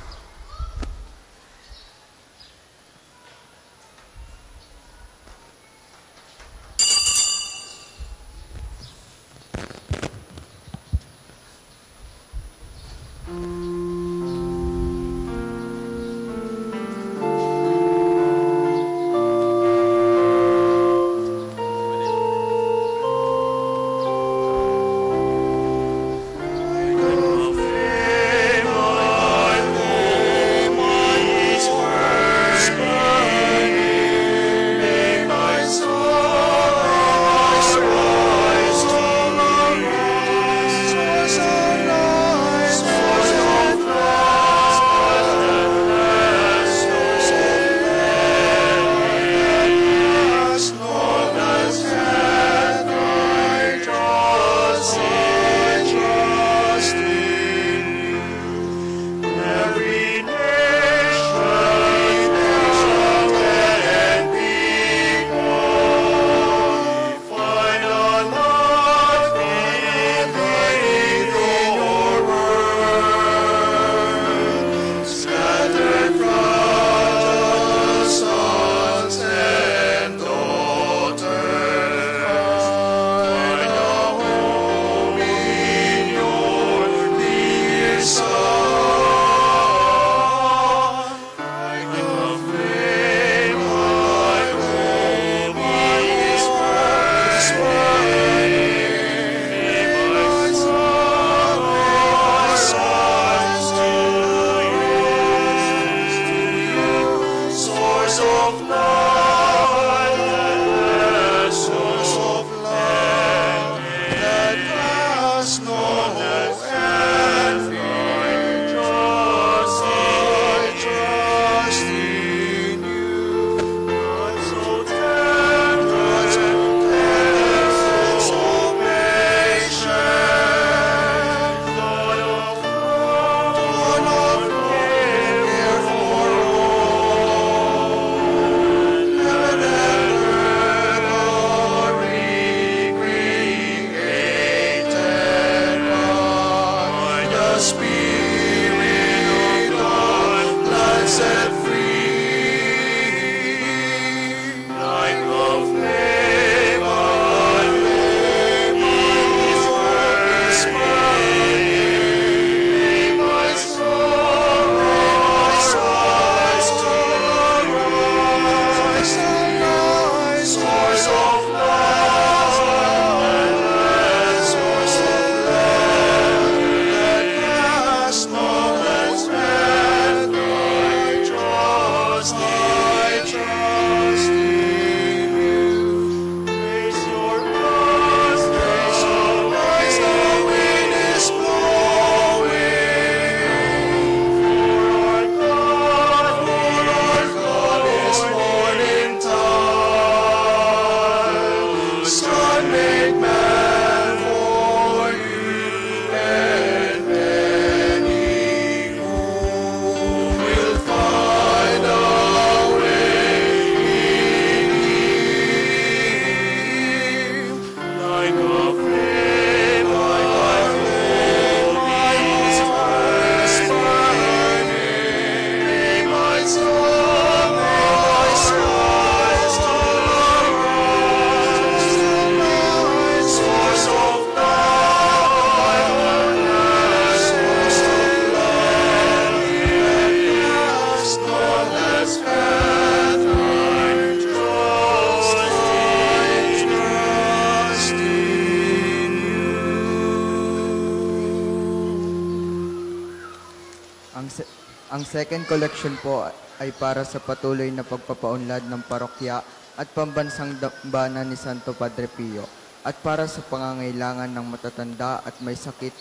Ang second collection po ay para sa patuloy na pagpapaunlad ng parokya at pambansang dambana ni Santo Padre Pio at para sa pangangailangan ng matatanda at may sakit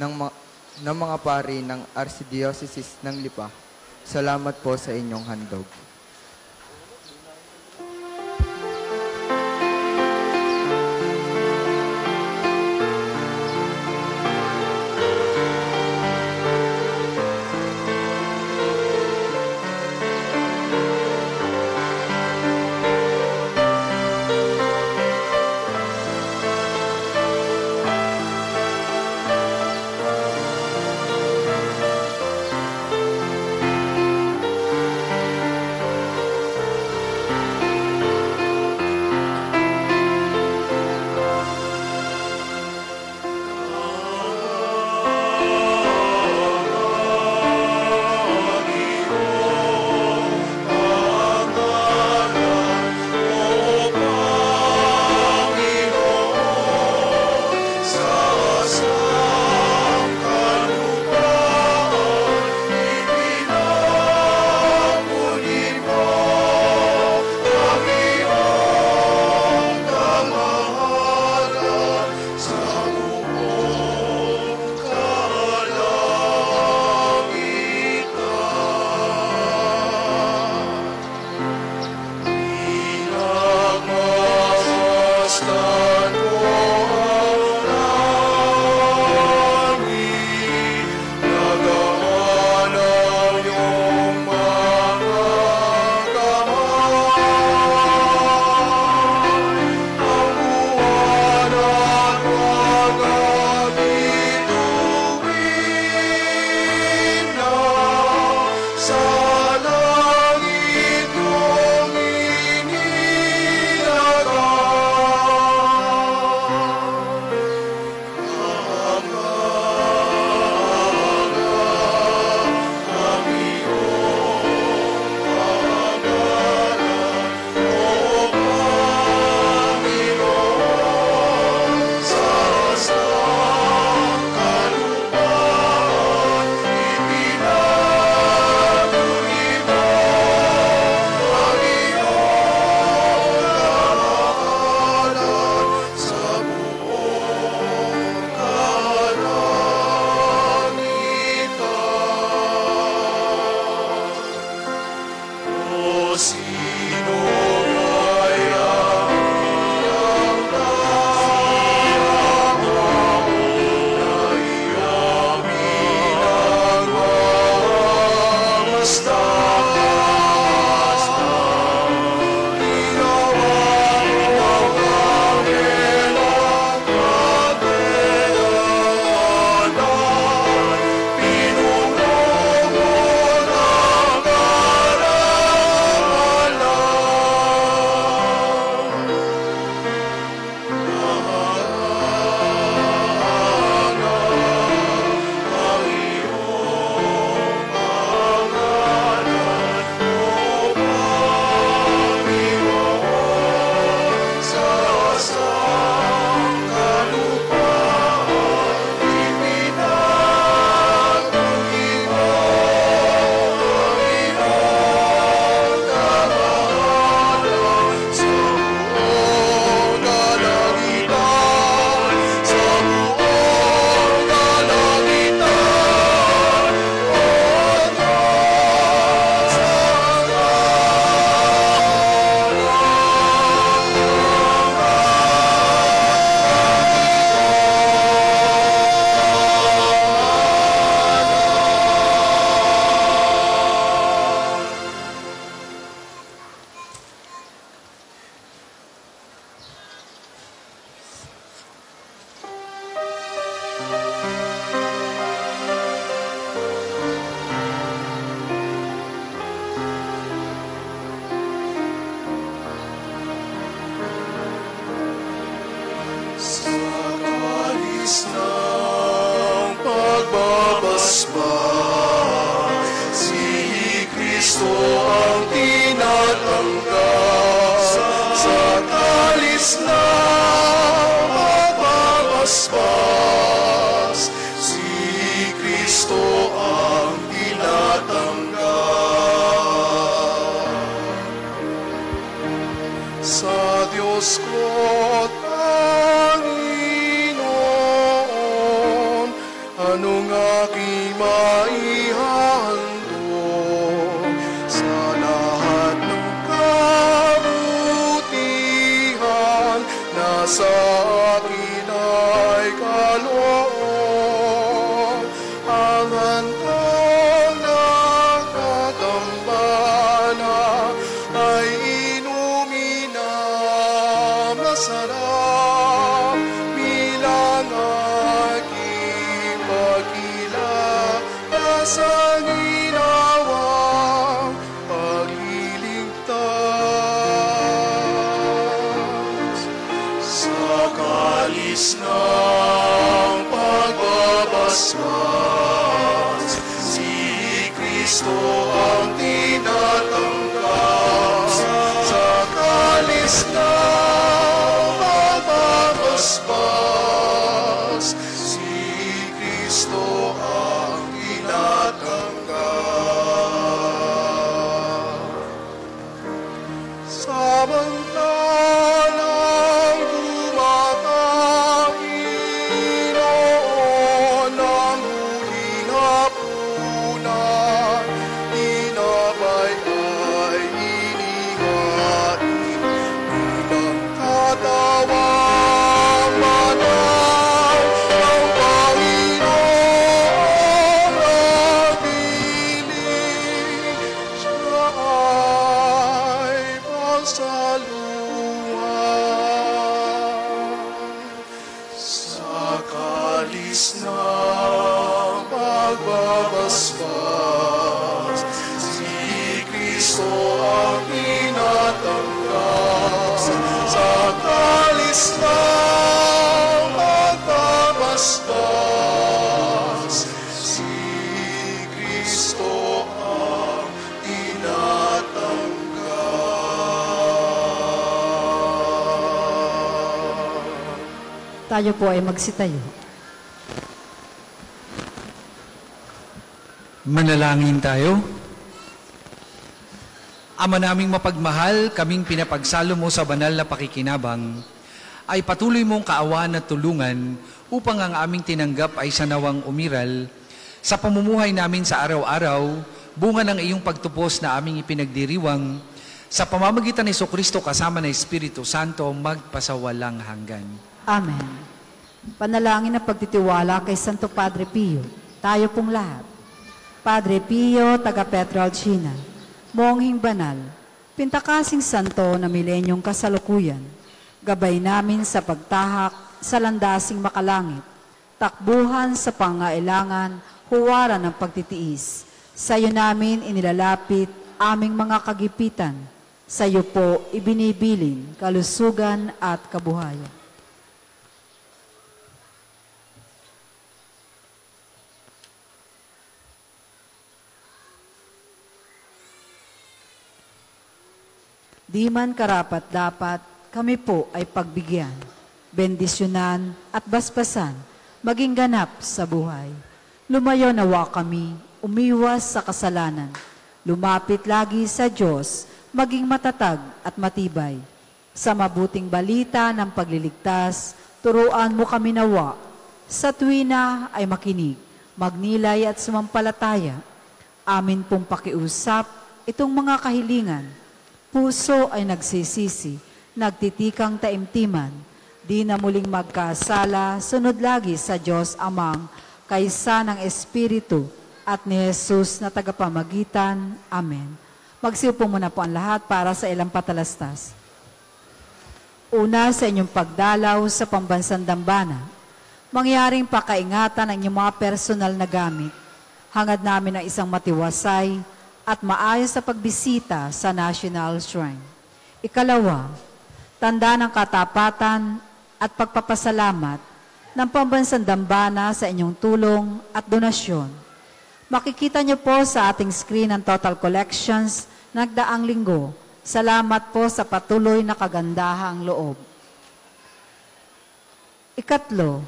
ng mga pari ng Archdiocese ng Lipa. Salamat po sa inyong handog. pagbabasbas. Si Kristo ang tinatanggap sa kalis na pagbabasbas. Si Kristo ang tinatanggap. Samantalang kumakain noon ng huling hapunan, tinapay ay inihain bilang katawang banal ng Panginoong nagpiling. Siya ay pagsaluhan sa kalis ng pagbabasbas. Si Kristo ang tinatanggap sa kalis ng pagbabasbas. Si Kristo ang tinatanggap. Tayo po ay magsitayo. Manalangin tayo. Ama naming mapagmahal, kaming pinapagsalo mo sa banal na pakikinabang, ay patuloy mong kaawaan at tulungan upang ang aming tinanggap ay sanawang umiral sa pamumuhay namin sa araw-araw, bunga ng iyong pagtupos na aming ipinagdiriwang sa pamamagitan ni Jesucristo kasama ng Espiritu Santo magpasawalang hanggan. Amen. Panalangin na pagtitiwala kay Santo Padre Pio. Tayo pong lahat. Padre Pio, taga Petralcina, monghing banal, pintakasing santo na milenyong kasalukuyan, gabay namin sa pagtahak sa landasing makalangit, takbuhan sa pangailangan, huwaran ng pagtitiis. Sa iyo namin inilalapit aming mga kagipitan. Sa iyo po ibinibilin kalusugan at kabuhayan. Di man karapat dapat, kami po ay pagbigyan, bendisyonan at basbasan, maging ganap sa buhay. Lumayo nawa kami, umiwas sa kasalanan, lumapit lagi sa Diyos, maging matatag at matibay. Sa mabuting balita ng pagliligtas, turuan mo kami nawa. Sa tuwina ay makinig, magnilay at sumampalataya. Amin pong pakiusap itong mga kahilingan. Puso ay nagsisisi, nagtitikang taimtiman, di na muling magkasala, sunod lagi sa Diyos Amang, kaysa ng Espiritu at ni Jesus na tagapamagitan. Amen. Magsiupo muna po ang lahat para sa ilang patalastas. Una, sa inyong pagdalaw sa pambansang dambana, mangyaring pakaingatan ang inyong mga personal na gamit. Hangad namin ang isang matiwasay at maayos sa pagbisita sa National Shrine. Ikalawa, tanda ng katapatan at pagpapasalamat ng pambansang dambana sa inyong tulong at donasyon. Makikita niyo po sa ating screen ang total collections nagdaang linggo. Salamat po sa patuloy na kagandahang loob. Ikatlo,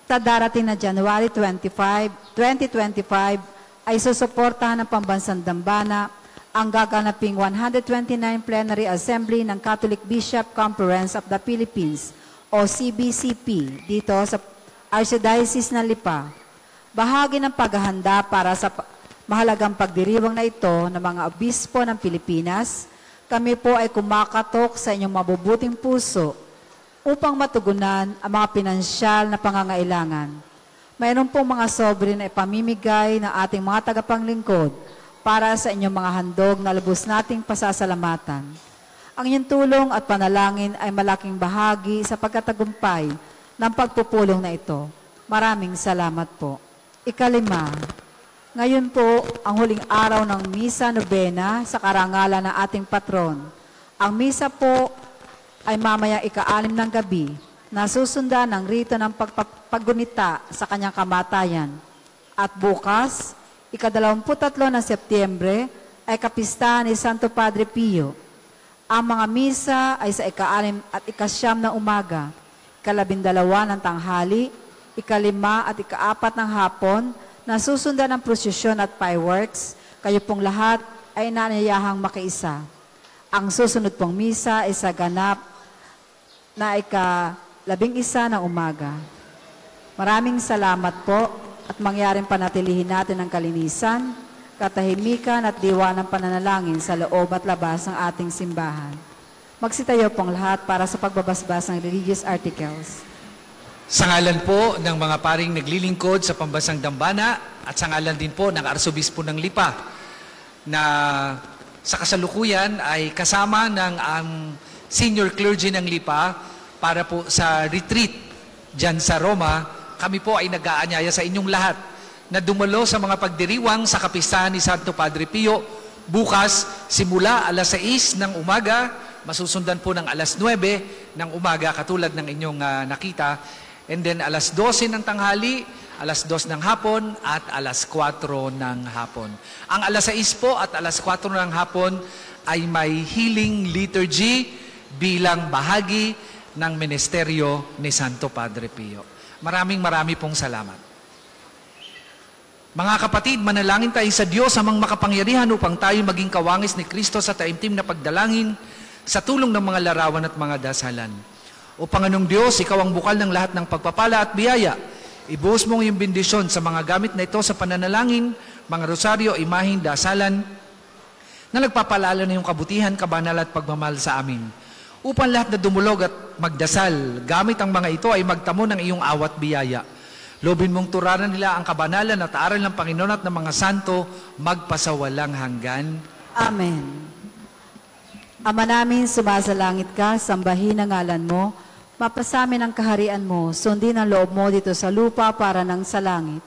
sa darating na January 25, 2025, ay susuportahan ng pambansang dambana ang gaganaping 129 Plenary Assembly ng Catholic Bishop Conference of the Philippines o CBCP dito sa Archdiocese ng Lipa. Bahagi ng paghahanda para sa mahalagang pagdiriwang na ito ng mga obispo ng Pilipinas, kami po ay kumakatok sa inyong mabubuting puso upang matugunan ang mga pinansyal na pangangailangan. Mayroon pong mga sobre na ipamimigay ng ating mga tagapanglingkod para sa inyong mga handog na lubos nating pasasalamatan. Ang inyong tulong at panalangin ay malaking bahagi sa pagkatagumpay ng pagpupulong na ito. Maraming salamat po. Ikalima, ngayon po ang huling araw ng Misa Novena sa karangalan ng ating patron. Ang misa po ay mamaya ika-6 ng gabi, na susundan ng rito ng paggunita sa kanyang kamatayan. At bukas, ika-23 ng Setyembre, ay kapistahan ni Santo Padre Pio. Ang mga misa ay sa ika-6 at ika-9 ng umaga, ika-12 ng tanghali, ika-5 at ika-4 ng hapon, na susundan ng prosesyon at fireworks. Kayo pong lahat ay inanyayahang makiisa. Ang susunod pong misa ay sa ganap na ika-11 ng umaga. Maraming salamat po at mangyaring panatilihin natin ang kalinisan, katahimikan at diwa ng pananalangin sa loob at labas ng ating simbahan. Magsitayo pong lahat para sa pagbabasbas ng religious articles. Sa ngalan po ng mga paring naglilingkod sa Pambansang Dambana at sa ngalan din po ng Arsobispo ng Lipa na sa kasalukuyan ay kasama ng senior clergy ng Lipa para po sa retreat dyan sa Roma, kami po ay nag-aanyaya sa inyong lahat na dumalo sa mga pagdiriwang sa kapistahan ni Santo Padre Pio bukas simula alas 6 ng umaga, masusundan po ng alas 9 ng umaga katulad ng inyong nakita, and then alas 12 ng tanghali, alas 2 ng hapon at alas 4 ng hapon. Ang alas 6 po at alas 4 ng hapon ay may healing liturgy bilang bahagi ng ministeryo ni Santo Padre Pio. Marami pong salamat. Mga kapatid, manalangin tayo sa Diyos amang makapangyarihan upang tayo maging kawangis ni Kristo sa taimtim na pagdalangin sa tulong ng mga larawan at mga dasalan. O Panginoong Diyos, Ikaw ang bukal ng lahat ng pagpapala at biyaya. Ibuhos mong iyong bendisyon sa mga gamit na ito sa pananalangin, mga rosaryo, imaheng, dasalan, na nagpapalala na iyong kabutihan, kabanal at pagmamahal sa amin. Upang lahat na dumulog at magdasal, gamit ang mga ito ay magtamo ng iyong awat biyaya. Lobin mong turaran nila ang kabanalan at aral ng Panginoon at ng mga santo magpasawalang hanggan. Amen. Ama namin, sumasalangit ka, sambahin ang ngalan mo, mapasamin ang kaharian mo, sundin ang loob mo dito sa lupa para nang sa langit.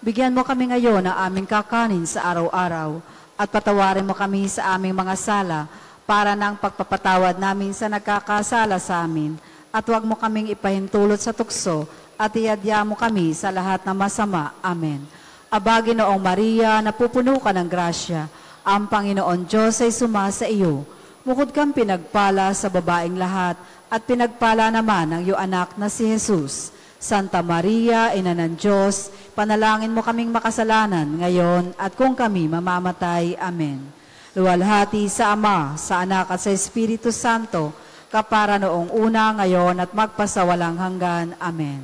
Bigyan mo kami ngayon ng aming kakanin sa araw-araw at patawarin mo kami sa aming mga sala para nang pagpapatawad namin sa nagkakasala sa amin. At huwag mo kaming ipahintulot sa tukso at iadya mo kami sa lahat ng masama. Amen. Aba, Ginoong Maria, napupuno ka ng grasya, ang Panginoon Diyos ay sumasa iyo. Bukod kang pinagpala sa babaeng lahat, at pinagpala naman ang iyong anak na si Jesus. Santa Maria, Ina ng Diyos, panalangin mo kaming makasalanan ngayon at kung kami mamamatay. Amen. Luwalhati sa Ama, sa Anak at sa Espiritu Santo, kapara noong una, ngayon at magpasawalang hanggan. Amen.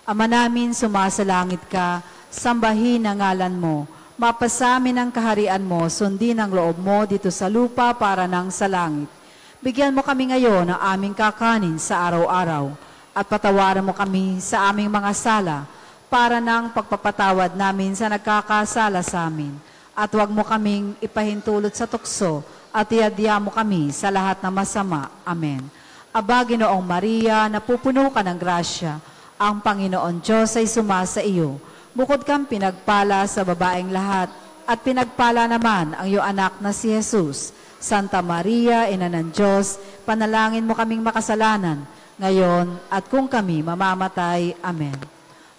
Ama namin, sumasalangit ka, sambahin ang ngalan mo, mapasamin ang kaharian mo, sundin ang loob mo dito sa lupa para nang sa langit. Bigyan mo kami ngayon ng aming kakanin sa araw-araw at patawaran mo kami sa aming mga sala para nang pagpapatawad namin sa nagkakasala sa amin. At huwag mo kaming ipahintulot sa tukso at iadya mo kami sa lahat ng masama. Amen. Aba, Ginoong Maria, napupuno ka ng grasya, ang Panginoon Diyos ay sumasa iyo. Bukod kang pinagpala sa babaeng lahat, at pinagpala naman ang iyong anak na si Jesus. Santa Maria, Ina ng Diyos, panalangin mo kaming makasalanan, ngayon at kung kami mamamatay. Amen.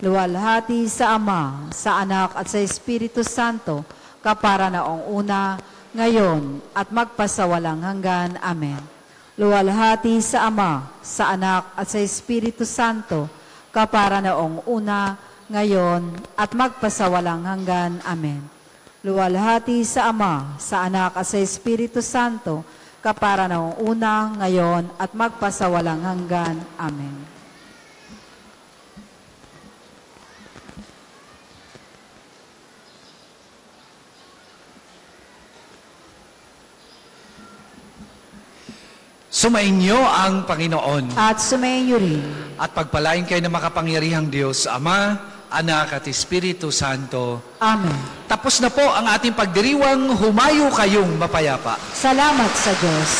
Luwalhati sa Ama, sa Anak at sa Espiritu Santo, kapara noong una, ngayon at magpasawalang hanggan. Amen. Luwalhati sa Ama, sa Anak at sa Espiritu Santo, kapara noong una, ngayon, at magpasawalang hanggan. Amen. Luwalhati sa Ama, sa Anak at sa Espiritu Santo, kapara noong una, ngayon, at magpasawalang hanggan. Amen. Sumainyo ang Panginoon. At sumainyo rin. At pagpalain kayo ng makapangyarihang Diyos, Ama, Anak at Espiritu Santo. Amen. Tapos na po ang ating pagdiriwang, humayo kayong mapayapa. Salamat sa Diyos.